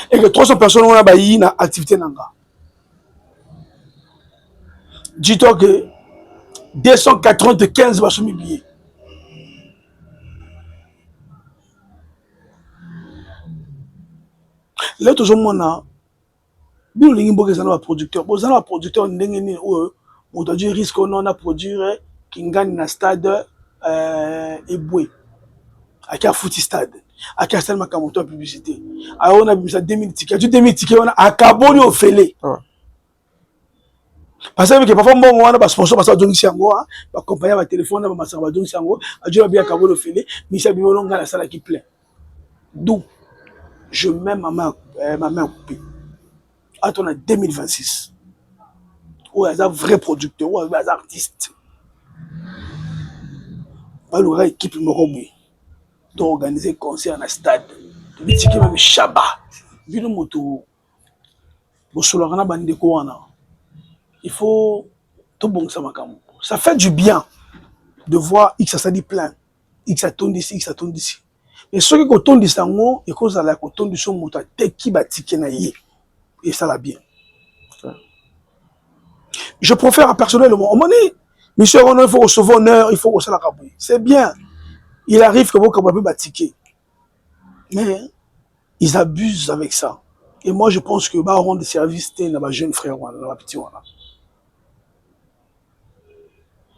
et que 300 personnes ont une activité nanga, dis-toi que 295 va se billets. Là, toujours, on a un producteur. Vous avez un producteur, on a dit risque on a produire qui gagne dans stade Eboué, à Fouti stade, à Castel Makamoto publicité. Alors on a mis ça 2000 tickets. 2000 tickets, on a à Kaboni au Félé. Parce que parfois, on a un sponsor, parce que on a un compagnie, un téléphone, on a un sponsor, on a bien Kaboni au Félé, mais ça bien on a la salle qui plaît. D'où je mets ma main coupée. Attends, on a 2026. Où il y a un vrai producteur, où il y a un artiste. Il y a une équipe d'organiser un concert dans le stade. Il y a un Shabbat. Il faut tout bon ça. Ça fait du bien de voir X ça dit plein. X ça tourne d'ici, X ça tourne d'ici. Mais ceux qui tournent d'ici, ils causent la tourne d'ici, qui va tiquer na yé. Et ça va bien. Je préfère personnellement, on m'a dit, monsieur Renaud, il faut recevoir honneur, il faut recevoir la cabouille. C'est bien. Il arrive que vous ne pas tiquer. Mais ils abusent avec ça. Et moi, je pense que va rendre service à ma jeune frère, à ma petite.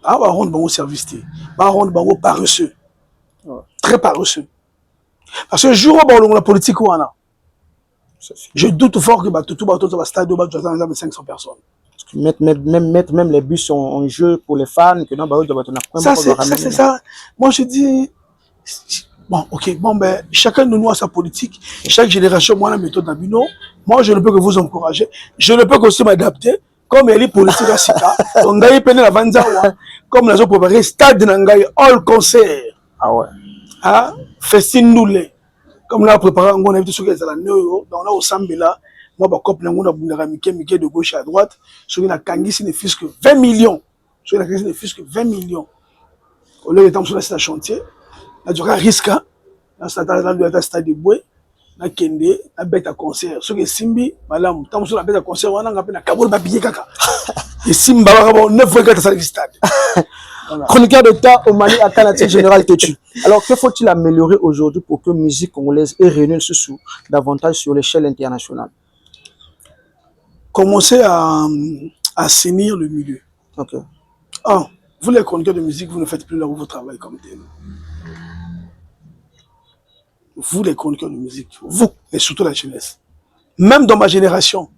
Va rendre bon service, va rendre bon paresseux. Très paresseux. Parce que le jour où la politique, je doute fort que tout le stade de 500 personnes. Mettre les bus en jeu pour les fans. Que non, ça, c'est ça. Moi, je dis, bon, ok, bon, ben, chacun de nous a sa politique. Chaque génération, moi, la méthode d'Abino. Moi, je ne peux que vous encourager. Je ne peux aussi m'adapter. Comme elle est politique à Sika, on a peine la Vanzawa. Comme nous avons préparé stade Nangaï, all concert. Ah ouais. Ah, Festine Noulé. Comme là, préparé, on a vu ce qu'ils ont la neuro. Donc là, au Sambela, moi, je couple, on a Bundara de gauche à droite. Sur une Kangisi ne fils que 20 millions. Sur une Kangisi ne fils que 20 millions. Au lieu de temps sur la chantier, là, il y aura un risque. Là, ça a le stade de Boué. na kende na bête à concert ce que simbi malam tant sur la bête à concert wana ngape na kabol ba billet kaka et simba ba bon 9 fois que ça stade. Chroniqueur d'État au Mali à Canada Général Tétu. Alors que faut-il améliorer aujourd'hui pour que la musique congolaise ait rayonné davantage sur l'échelle internationale? Commencer à assainir le milieu. Ok. Ah, vous les chroniqueurs de musique, vous ne faites plus votre travail comme tel. Vous les chroniqueurs de musique, vous, et surtout la jeunesse. Même dans ma génération,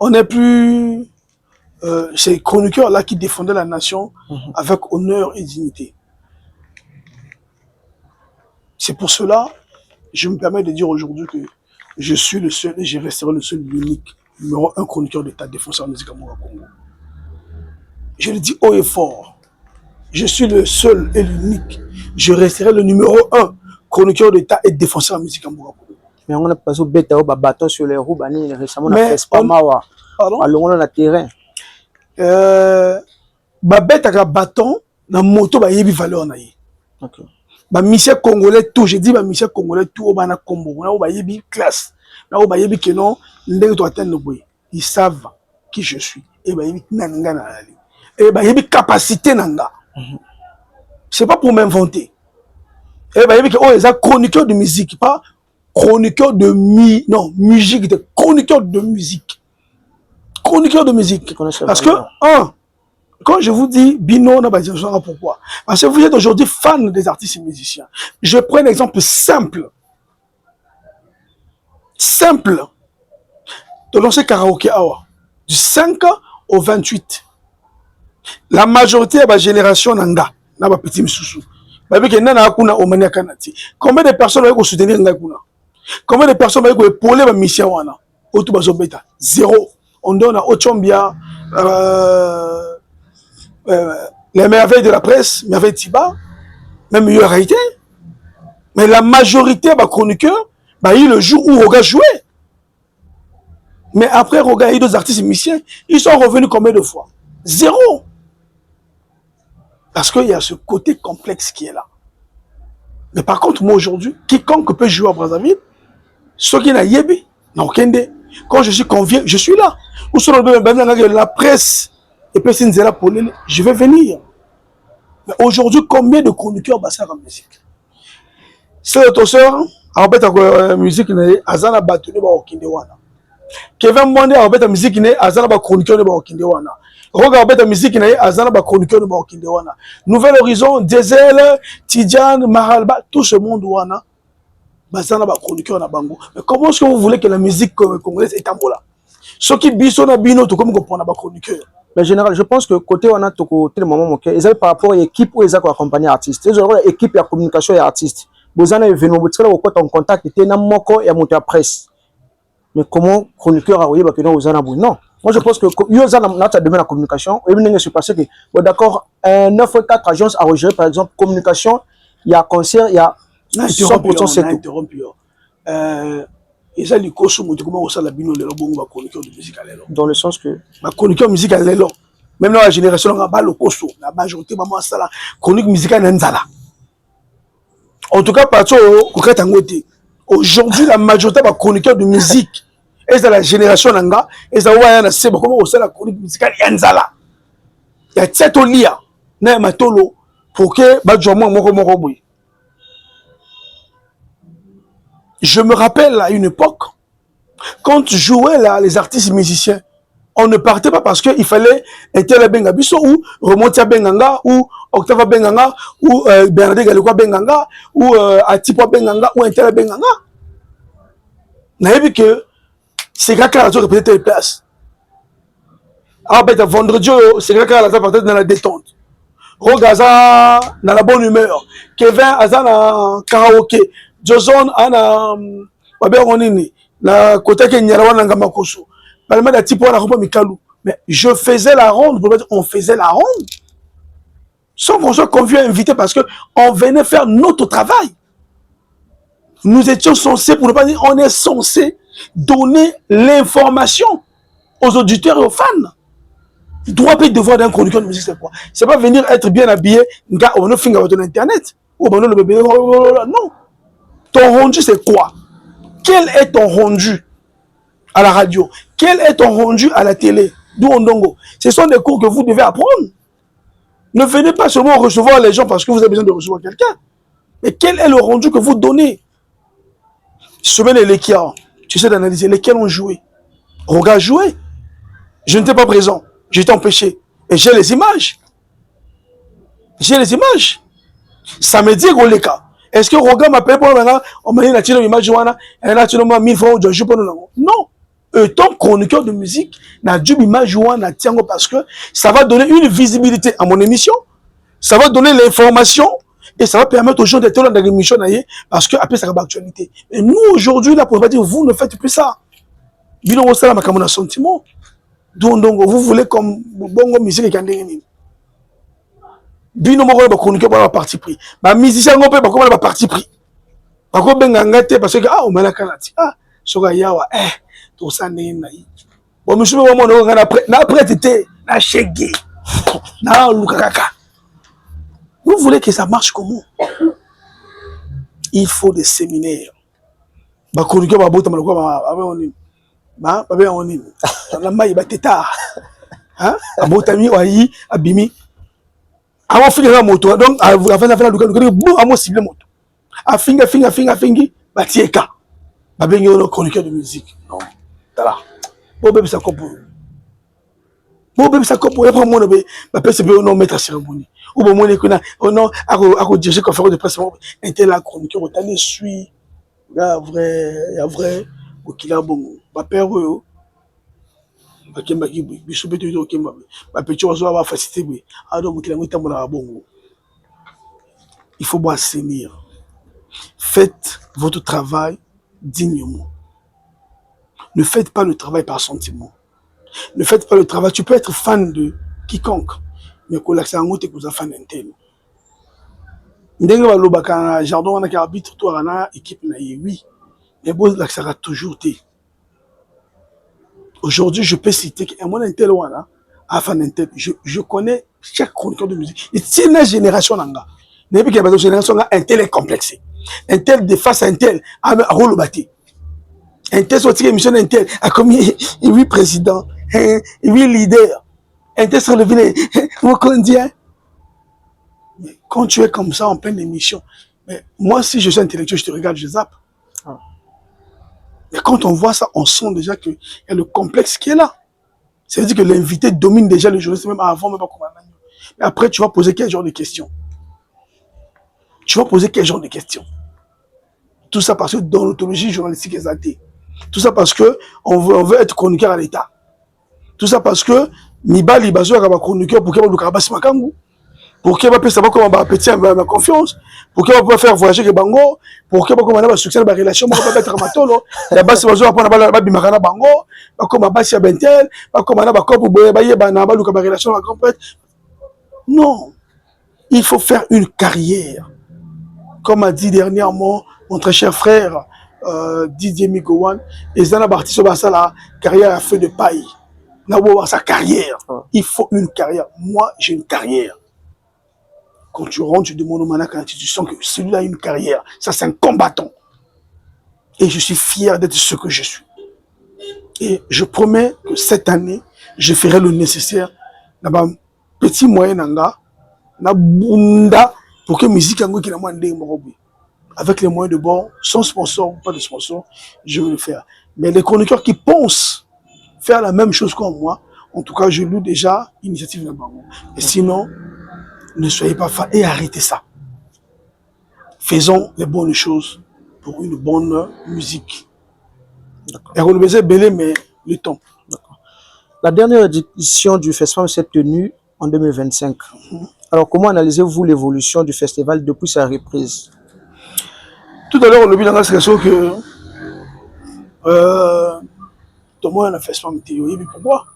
on n'est plus ces chroniqueurs-là qui défendaient la nation avec honneur et dignité. C'est pour cela, je me permets de dire aujourd'hui que je suis le seul et je resterai le seul, l'unique, numéro 1 chroniqueur d'État défenseur de la musique à Congo. Je le dis haut et fort. Je suis le seul et l'unique. Je resterai le numéro 1 chroniqueur d'État et défenseur de la musique à Congo. Mais on a pas au bêta au bateau sur les roues, récemment on a fait pas mawa. Alors on a le terrain. Babette avec bâton, na moto ba yebi valeur na ye. Ok. Ba mission congolais tout, je dis ba mission congolais tout au bana combo. Na ba yebi classe. Na ba yebi que non, ndenge to atteindre boy. Ils savent qui je suis et ba yebi nanga na ali. Et ba yebi capacité nanga. C'est pas pour m'inventer. Et ba yebi que oh les chroniqueurs de musique, pas chroniqueur de musique, de chroniqueur de musique. Chroniqueur de musique. Parce que, quand je vous dis Bino, pourquoi? Parce que vous êtes aujourd'hui fan des artistes et musiciens. Je prends un exemple simple. Simple. De lancer karaoké awa. Du 5 au 28. La majorité de la génération nanga. Na ba petit misusu. Combien de personnes vont soutenir Ngakuna? Combien de personnes vont épauler ma mission wana? Zéro. On donne à Ochombia les merveilles de la presse, merveilles Tiba, même il y a réalité. Mais la majorité des chroniqueurs, il y a le jour où Roga jouait. Mais après Roga, il y a d'autres artistes musiciens, ils sont revenus combien de fois? Zéro. Parce qu'il y a ce côté complexe qui est là. Mais par contre, moi aujourd'hui, quiconque peut jouer à Brazzaville, ceux qui n'ont yebi, n'ont aucun dé. Quand je suis convié, je suis là. Ou sur la presse, et puis je vais venir. Mais aujourd'hui, combien de chroniqueurs basent en musique? C'est le soeur, en fait, la musique, Azana Batune ba Okindewana. Kevin Mwande, en fait, la musique, Azana ba chroniqueur de Okindewana. Roga, en fait, la musique, Azana ba chroniqueur de Okindewana. Nouvel Horizon, Diesel, Tidjane, Mahalba, tout ce monde, Wana. Bazana ba chroniqueur na bango. Mais comment est-ce que vous voulez que la musique congolaise est en là? Ce qui biso na bino to comme comprendre ba chroniqueur. Mais général, je pense que côté on a tout côté le moment OK, ils avaient par rapport à l'équipe où ils ont accompagné artistes. Ils ont équipe et communication et artistes. Bozana est venu vous au côté en contact était na moko et monter à presse. Mais comment chroniqueur a voyé que non aux anabou? Non. Moi je pense que yo zana na ta domaine la communication et bien se passer que d'accord 9 ou 4 agences à gérer par exemple communication, il y a concert, il y a 100% c'est tout. Et ça, les coachs, comment on la bino le bon va chroniqueur de musique à l'élo. Dans le sens que ma chroniqueur musique à l'élo. Même dans la génération, on a pas le coach, la majorité maman ça la chronique musicale n'enzala. En tout cas, partout concrètement aujourd'hui la majorité va chroniqueur de musique. Et c'est la génération nanga, et ça va y c'est comment on la chronique musicale n'enzala. Il y a cette olia, na matolo pour que ba jomo moko boy. Je me rappelle à une époque, quand je jouais là, les artistes musiciens, on ne partait pas parce qu'il fallait Etele Benga Bisso ou Remontia Benganga ou Octava Benganga ou Bernadette Galekwa Benganga ou Atipwa Benganga ou Etele Benganga. On a vu que c'est quelqu'un qui a peut-être une place. Alors, vendredi, c'est quelqu'un qui a peut-être dans la détente. Rogaza dans la bonne humeur. Kevin Aza dans karaoké. Joson ana waberonini la côté que nyarawana ngamakoso parlement da tipo na kompa mikalu mais je faisais la ronde on faisait la ronde sans qu'on soit convié invité parce que on venait faire notre travail. Nous étions censés, pour ne pas dire on est censé donner l'information aux auditeurs et aux fans. Droit et devoir d'un chroniqueur de musique, c'est quoi? C'est pas venir être bien habillé, on a fait sur internet ou on a le bébé, non. Ton rendu, c'est quoi? quel est ton rendu à la radio? Quel est ton rendu à la télé? D'où Ondongo. Ce sont des cours que vous devez apprendre. Ne venez pas seulement recevoir les gens parce que vous avez besoin de recevoir quelqu'un. Mais quel est le rendu que vous donnez? Semaine et Lekia, tu sais d'analyser lesquels ont joué. Roga a joué. Je n'étais pas présent. J'étais empêché. Et j'ai les images. J'ai les images. Ça me dit Roleka. Est-ce que Roga m'a payé pour maintenant? On m'a dit une image. Et là, tu as 1000 francs. Je pour nous. Non. Tant chroniqueur de musique, n'a dû image parce que ça va donner une visibilité à mon émission. Ça va donner l'information. Et ça va permettre aux gens d'être dans l'émission parce que après ça va actualité. Et nous aujourd'hui là pour dire vous ne faites plus ça. Bino ça là comme un sentiment. Donc vous voulez comme bongo musique qui andengeni. Bino moko ba chroniqueur ba parti pris. Ba musicien ngopé ba comme ba parti pris. Ba ko benga ngate parce que ah o malaka lati. Ah soka yawa tout ça ndengeni. Bon monsieur mo mo après t'étais na chégé. Na lukakaka. Vous voulez que ça marche comment? Il faut des séminaires. Bah, chroniqueur, bah, bota, bah, la maille, bah, tétard. Hein? Abotami, wahi, abimi. Avant, finir la moto. Donc, avant la fin de la boum, à moi, cible moto. A finga, bah, tieka. Bah, bien, le chroniqueur de musique. Non. Voilà. Bon, bébé, ça comprend. Bon, bébé, ça comprend. Après, moi, bah, c'est bien, non, mettre à cérémonie. Ou bon, moi, on non, à diriger conférence de presse, un tel la chroniqueur, on t'en suit. Il y a vrai, il y a bon, ma père, il faut bien assainir. Faites votre travail dignement. Ne faites pas le travail par sentiment. Ne faites pas le travail. Tu peux être fan de quiconque, mais que l'accès en tu es fan d'un tel. Ndenge balobaka jardin wana ki arbitre toi na équipe na oui. Mais bon l'accès sera toujours té. Aujourd'hui, je peux citer qu'un mon intel wana a fan d'un tel. Je connais chaque chroniqueur de musique. Et c'est la génération nanga. N'est pas que la génération a un tel est complexé. Un tel de face à un tel a rôle bâti. Un tel sorti émission un tel a commis 8 présidents, 8 leaders. Un tel sur le village, vous connaissez. Mais quand tu es comme ça en pleine émission, mais moi si je suis intellectuel, je te regarde, je zappe. Mais quand on voit ça, on sent déjà qu'il y a le complexe qui est là. Ça veut dire que l'invité domine déjà le journaliste, même avant, même pas comme un agneau. Mais après, tu vas poser quel genre de questions? Tu vas poser quel genre de questions? Tout ça parce que dans l'autologie journalistique exaltée. Tout ça parce que on veut être chroniqueur à l'État. Tout ça parce que Nibali Bazo a chroniqueur pour qu'il y ait le Karabas Makangu. Pour qu'il y ait savoir comment appétit ma confiance, pour qu'il va faire voyager les bango, pour qu'il va avoir succès dans la relation, pour qu'il va être matolo, la base va jouer à la bimarana bango, comme à base à bentel, comme à la baco pour boyer banaba, la relation à la grand prêtre. Non, il faut faire une carrière. Comme a dit dernièrement mon très cher frère Didier Migowan, et Zana Barti sur la carrière à feu de paille. N'a sa carrière. Il faut une carrière. Moi, j'ai une carrière. Quand tu rentres, tu demandes au Manaka, tu sens que celui-là a une carrière. Ça, c'est un combattant. Et je suis fier d'être ce que je suis. Et je promets que cette année, je ferai le nécessaire. Dans petit moyen nanga, na bunda pour que musique ango qui n'a moins avec les moyens de bord, sans sponsor ou pas de sponsor, je vais le faire. Mais les chroniqueurs qui pensent faire la même chose que moi, en tout cas, je loue déjà l'initiative Nabango. Et sinon, ne soyez pas fans et arrêtez ça. Faisons les bonnes choses pour une bonne musique. Et on ne belé, mais le temps. La dernière édition du festival s'est tenue en 2025. Alors, comment analysez-vous l'évolution du festival depuis sa reprise? Tout à l'heure, on a vu dans la situation que tout le monde a fait son théorie. Pourquoi?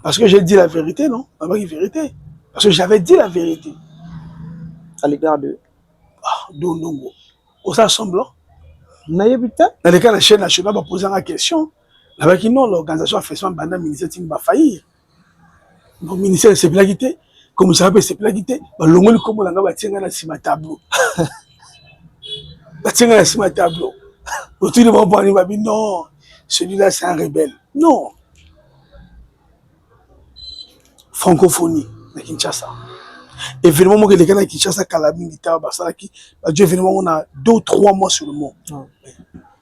Parce que j'ai dit la vérité, non? La vérité. Parce que j'avais dit la vérité. À l'égard de Dondongo. On s'assemble. Dans les cas, la chaîne nationale va poser la question. Là-bas, non, l'organisation a fait son bandit ministère qui va faillir. Le ministère s'est plaguité. Comme ça s'est plaguité. Le monde comme on a tableau. Tableau. Autour de mon point, non, celui-là c'est un rebelle. Non. Francophonie, na Kinshasa. Événement, moi, les gars, na Kinshasa, Kalabini, Basaki, Dieu, événement, on a 2 ou 3 mois sur le monde.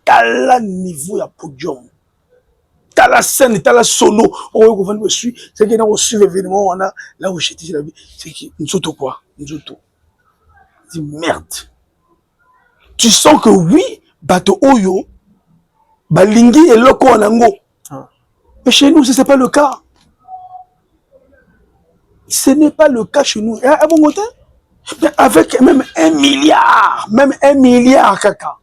T'as le niveau, il y a podium. T'as la scène, t'as la solo. On va suivre. C'est qu'il y a aussi l'événement, on a là où j'étais, c'est qui nous autres quoi, nous autres. Dis merde. Tu sens que oui, bateau oyo, balingi et loko anango. Mais chez nous, ce n'est pas le cas. Ce n'est pas le cas chez nous. À bon côté, avec même 1 milliard, caca.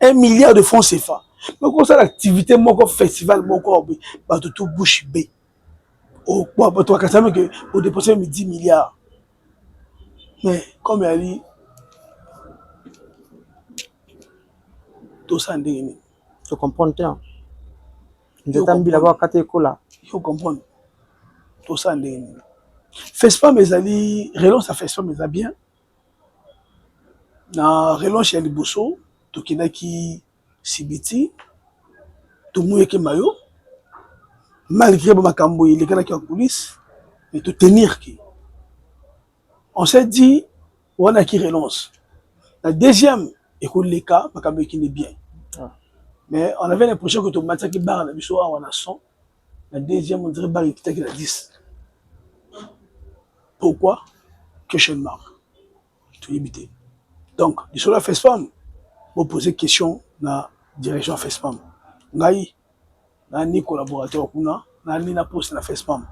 1 milliard de francs CFA. Mais comme ça, l'activité, mon festival, mon corps, tout bouche B. Au quoi, toi, quand ça que pour dépenser 10 milliards. Mais comme il a dit, tout ça, tu comprends bien. Vous êtes là-bas, il faut comprendre. Tout ça, FESPAM, mes amis, relance à FESPAM, mes amis bien. Na relance chez Liboso, tout qui n'a qui Sibiti, tout mouillé qui mayo, malgré ma cambo, il est là qui en police, mais tout tenir qui. On s'est dit, on a qui relance. La deuxième, écoute les cas, ma cambo qui n'est bien. Mais on avait l'impression que tout le matin qui barre la bicho on a 100. La deuxième, on dirait barre qui a 10. Pourquoi? Question marque. Tout limité. Donc, sur la FESPAM, vous posez question dans la direction FESPAM. Ngai, nani collaborateur kuna, nani na poste na FESPAM.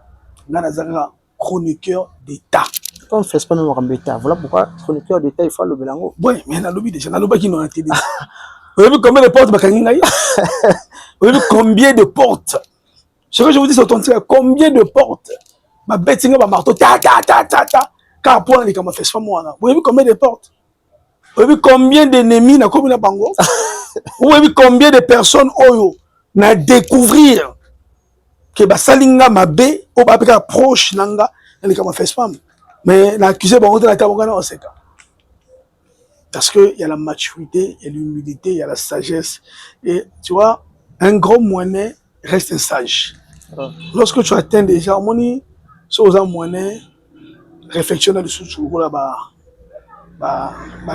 Nana zanga chroniqueur d'État. Comme FESPAM même en État. Voilà pourquoi chroniqueur d'État il faut le belango. Oui, mais na lobby déjà, na lobby qui n'ont pas télé. Vous avez vu combien de portes bakangi ngai? Vous avez vu combien de portes? Ce que je vous dis c'est authentique, combien de portes? Ma bête singa ba marteau ta ta ta ta ta. Car pour les comme FESPAM moi. Vous avez vu combien de portes? Vous avez vu combien d'ennemis na commune bango? Vous avez vu combien de personnes oyo na découvrir que basalinga mabe o ba peka proche nanga les comme FESPAM. Mais l'accusé bango na tabonga na oseka. Parce que il y a la maturité, il y a l'humilité, il y a la sagesse et tu vois un grand moinet reste un sage. Lorsque tu atteins déjà moni so aux moinet réflexion dessus sur la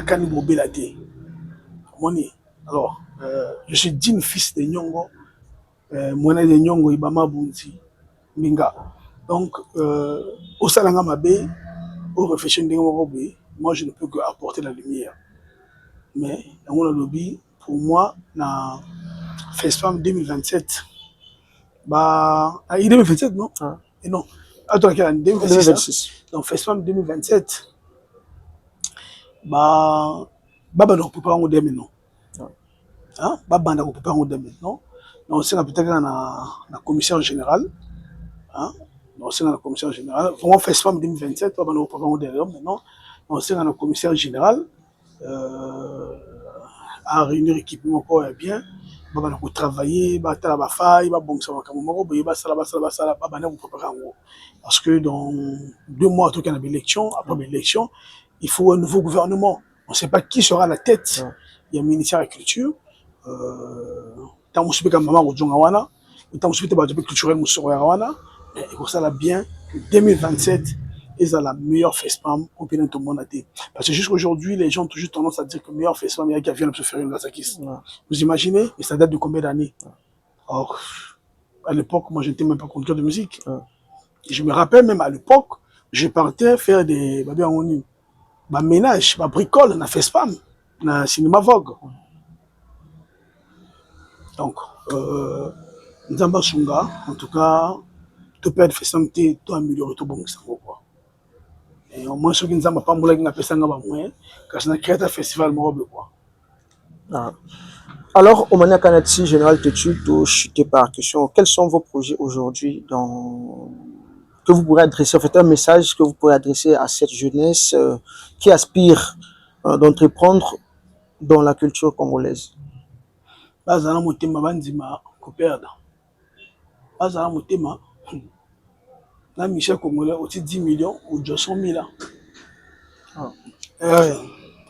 kani bobela te. Moni. Alors, je suis digne fils de Nyongo, moinet de Nyongo Ibama Bunzi Minga. Donc, au salanga mabe, au réflexion de Nyongo, moi je ne peux que apporter la lumière. Mais dans mon lobby, pour moi, na FESPAM 2027, bah, il est 2027 non? Et non. Attends, quelle année? 2026. Donc FESPAM 2027, bah, baba ne peut pas en dire maintenant. Hein? Baba ne peut pas en dire maintenant. Donc c'est peut-être la commissaire générale. Hein? Donc c'est la commissaire générale. Vraiment FESPAM 2027, baba ne peut pas en dire maintenant. Donc c'est la commissaire générale. À réunir l'équipement encore bien, baba na travailler, ba tala ba faille, ba bon ça va comme moko boye ba sala baba na préparer en gros. Parce que dans 2 mois tout qu'il y a l'élection, après l'élection, il faut un nouveau gouvernement. On ne sait pas qui sera à la tête. Il y a le ministère de la culture, tant que comme maman Rodjonga wana, tant que ba culturel musoro wana, et pour ça là bien que 2027 est à la meilleure FESPAM au pays de tout le monde. Parce que jusqu'aujourd'hui, les gens ont toujours tendance à dire que le meilleur FESPAM, il y a qui vient de se faire une Lazakis. Vous imaginez? Et ça date de combien d'années? Or, à l'époque, moi, je n'étais même pas conducteur de musique. Et je me rappelle même à l'époque, je partais faire des ménages, des bricoles dans la FESPAM, dans le cinéma Vogue. Donc, Nzamba Sunga, en tout cas, tout peut être FESPAM, tout améliorer, tout bon, ça va quoi. Et au moins, ceux qui ne savent pas, moi, je moyen, car je n'ai créé un festival, quoi. Alors, au moment Kanati, Général Tétu, chuté par question, quels sont vos projets aujourd'hui que vous pourrez adresser, en fait, un message que vous pourrez adresser à cette jeunesse qui aspire d'entreprendre dans la culture congolaise? Bazana motema bandima ko perdre. Bazana motema na Michel Congolais aussi 10 millions ou 200 000 ans.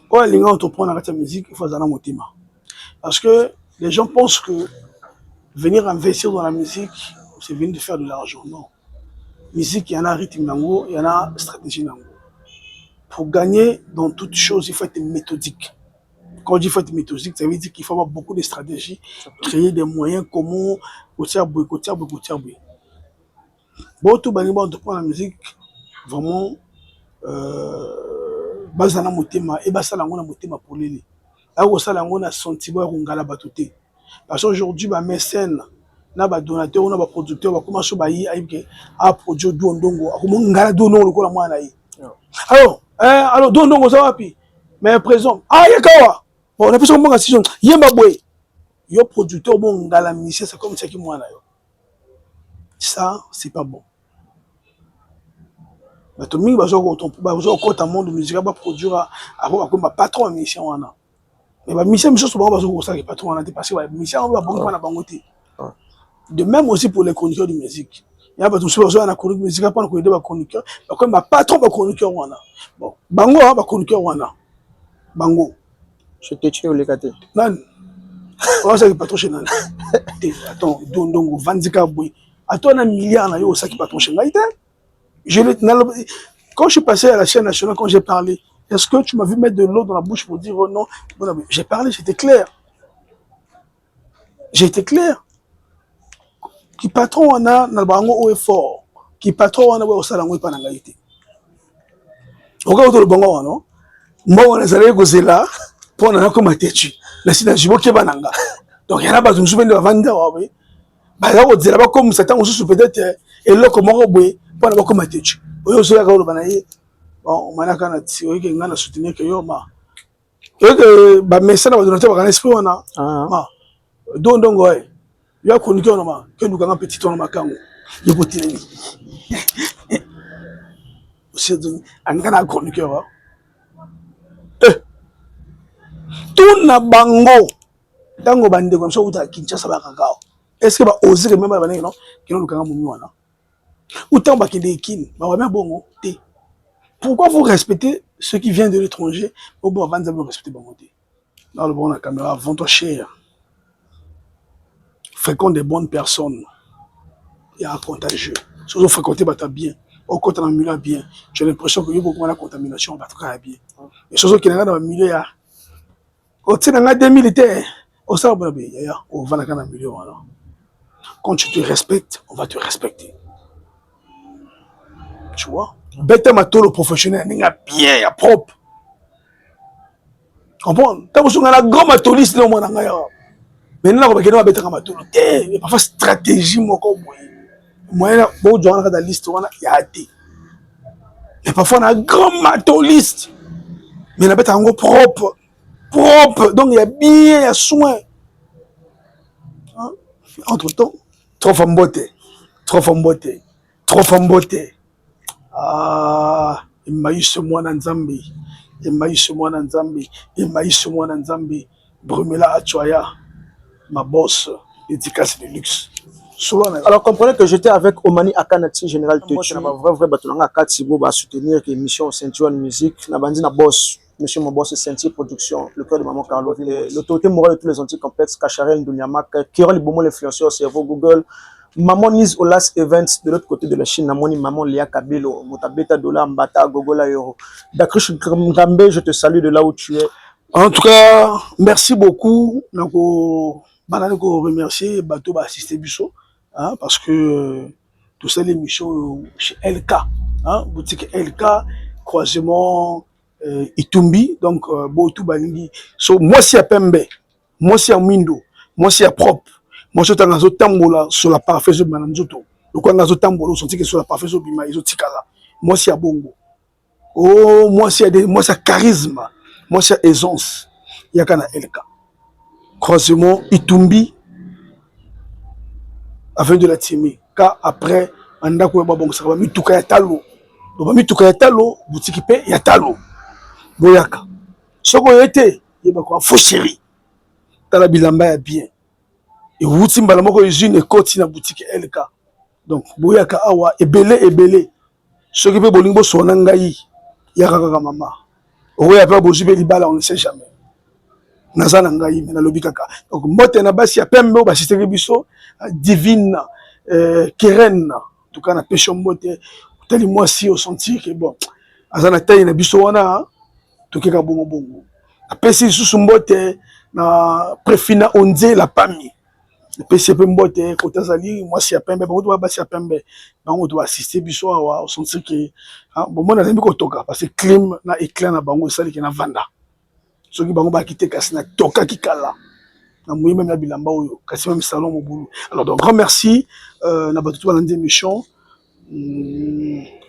Quand on entreprend dans la musique, il faut zana motema. Parce que les gens pensent que venir investir dans la musique, c'est venir de faire de l'argent. Non. Musique, il y en a rythme, il y en a stratégie. Pour gagner dans toute chose, il faut être méthodique. Quand je dis qu'il faut être méthodique, ça veut dire qu'il faut avoir beaucoup de stratégies, créer des moyens communs, côtière. Bon, tout le monde prend la musique, vraiment, bazana motema, et basala ngona motema pour l'élé. Là où ça, on a senti ngala batouté. Parce qu'aujourd'hui, bah, mécène, na ba donateur, na ba producteur, ba commencer à produire du ndongo, à comment ngala do non le ko la mwana yi. Alors do ndongo ça va pi. Mais présent, yakawa. Bon, on a fait son bon assistant, yemba boy. Yo producteur bon ngala musicien, c'est comme ça qui mwana yo. Ça, c'est pas bon. Mais tout le monde va quand un monde musical va produire comme patron musicien wana. Mais ba musicien chose ba bazo ko ça que patron wana parce que ba musicien va bon na bangote. De même aussi pour les chroniqueurs de musique. Il y a pas tout ça na chronique musicale pas ko aider ba chroniqueur, comme ba patron ba chroniqueur wana. Bon, bango ba chroniqueur wana. Bango. Je te tue au légaté. Non. On ça que patron chez nan. Attends, donc Vandika boy. Attends un milliard na yo ça qui patron chez ngaïta. Quand je suis passé à la chaîne nationale, quand j'ai parlé, est-ce que tu m'as vu mettre de l'eau dans la bouche pour dire oh non? J'ai parlé, j'étais clair. J'ai été clair. Qui patron on a dans le bango est fort. Qui patron on a au salango pas n'angaïté. Au cas où le bango non? Moi on a allé gozer là pour on a comme têtu. La sina jibo kebananga. Donc il y en a pas de souvenir de vendre ouais. Bah là on dit là-bas comme ça on se peut-être et là comment on boit pour on a comme têtu. Oyo so ya ka lo banaye bon manaka na ti oyo ke ngana soutenir que yo ma que ba message ba donateur ba kana esprit wana ma ndongo yo chroniqueur na ma ke nduka nga petit ton makango yo potelemi aussi angana chroniqueur tout na bango tango bande comme ça uta Kinshasa ba kakao est-ce que ba oser même ba non kino nduka nga mumi wana autant ba kende kin ba wa bongo te. Pourquoi vous respectez ceux qui viennent de l'étranger? Au bon, avant de vous respecter, dans le bon, la caméra, vends-toi cher. Fréquente des bonnes personnes. Il y a un contagieux. Si vous fréquentez, bah, bien. Au côté dans le milieu, bien. J'ai l'impression qu'il y a beaucoup de contamination, bah, très bien. Et ceux qui sont dans le milieu, au sein de 2 militaires, au sein de on va dans le milieu. Quand tu te respectes, on va te respecter. Tu vois? Bête matolo professionnel, n'est bien, ya propre. Comprends? Quand vous êtes un grand matoliste, non, mon angaya. Maintenant, on va gagner un bête matolo. Mais parfois stratégie, moi, comme moi, bon, dans la liste, on a été. Mais parfois, on a un grand matoliste. Mais on a bête un gros propre. Propre. Donc, il y a bien, il y a soin. Entre-temps, trop femme beauté. Trop femme beauté. Trop femme beauté. Il m'a eu ce mois dans Zambie. Il m'a eu ce mois dans Zambie. Il m'a eu ce mois dans Zambie. Brumela Achoya, ma boss, dédicace de luxe. Alors comprenez que j'étais avec Omani Akanati, général Tetu. Vrai batulanga Katibo va soutenir l'émission Ceinture Musique. Na bandi na boss, monsieur mon boss Ceinture Production, le cœur de maman Carlo, l'autorité morale de tous les anti-complexes, Kacharel Ndunyamak, Kirol Ibomo l'influenceur, cerveau Google. Maman Nise au Last Events de l'autre côté de la Chine, maman Léa Kabelo, Motabeta Dola Mbata, Gogola Yoro. Dakrish Ngrambe, je te salue de là où tu es. En tout cas, merci beaucoup. Donc, remercier Bateau assisté Busso, parce que tout ça, l'émission chez LK, boutique LK, croisement Itumbi, donc Botou Balingi. So, moi, c'est à Pembe, moi, c'est à Mindo, moi, c'est à Propre. Moi, je suis tambola sur la parfait de Mananzoto. Le coin de tambola, je suis sur la parfait de Bima, ils ont tikala. Moi, c'est à Bongo. Oh, moi, c'est charisme. Moi, c'est aisance. Il y a qu'un LK. Croisement, Itumbi, avec de la timée. Car après, on a quoi, bon, ça va mis tout cas talo. Donc, mis tout cas talo, boutique paye, il y a talo. Boyaka. Ce qu'on a été, il y a quoi, faux chéri. Tala bilamba bien. Et vous timbala moko usine ekoti na boutique LK. Donc boyaka awa ebele ce qui peut bolingo sona ngai ya kaka mama. Oya pa bozibe libala on ne sait jamais. naza na ngai me nalobi kaka donc mbote na basi ya pembe oyo basisteki biso divine Keren en tout cas na pêche mbote teli mwasi au sentir que bon aza na taille na biso wana tokeka bongo bongo apesi lisusu mbote na Prefina Onze la pami apesi pe mbote kota azali mwasi ya pembe bango to basi ya pembe bango to assister biso awa au sentir que bon mona zembi kotoka parce que clim na éclat na bango esali ke na vanda soki bango bakite kasi na toka kikala na moyi même na bilamba oyo kasi même salon mobulu alors donc grand merci na bato to balandi émission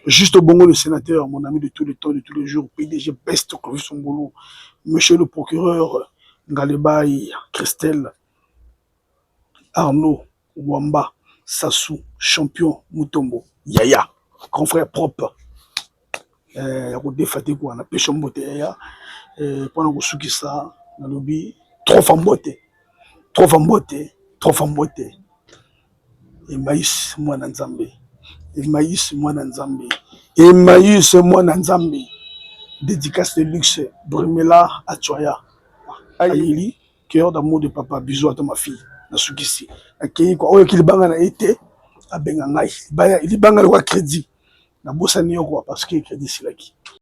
juste bongo le sénateur mon ami de tous les temps de tous les jours PDG Best Clovis Songolo monsieur le procureur Ngalebay Christelle Arnaud Wamba Sassou champion Mutombo Yaya grand frère propre ya kodefate kwa na pêche mbote yaya pendant que ce qui ça na lobby trop fambote et maïs moi na nzambe dédicace de luxe Brumela Atoya Ayeli cœur d'amour de papa bisous à ma fille na sukisi akei kwa oyo kilibanga na été abenga ngai libanga le crédit na bosani yo quoi parce que crédit silaki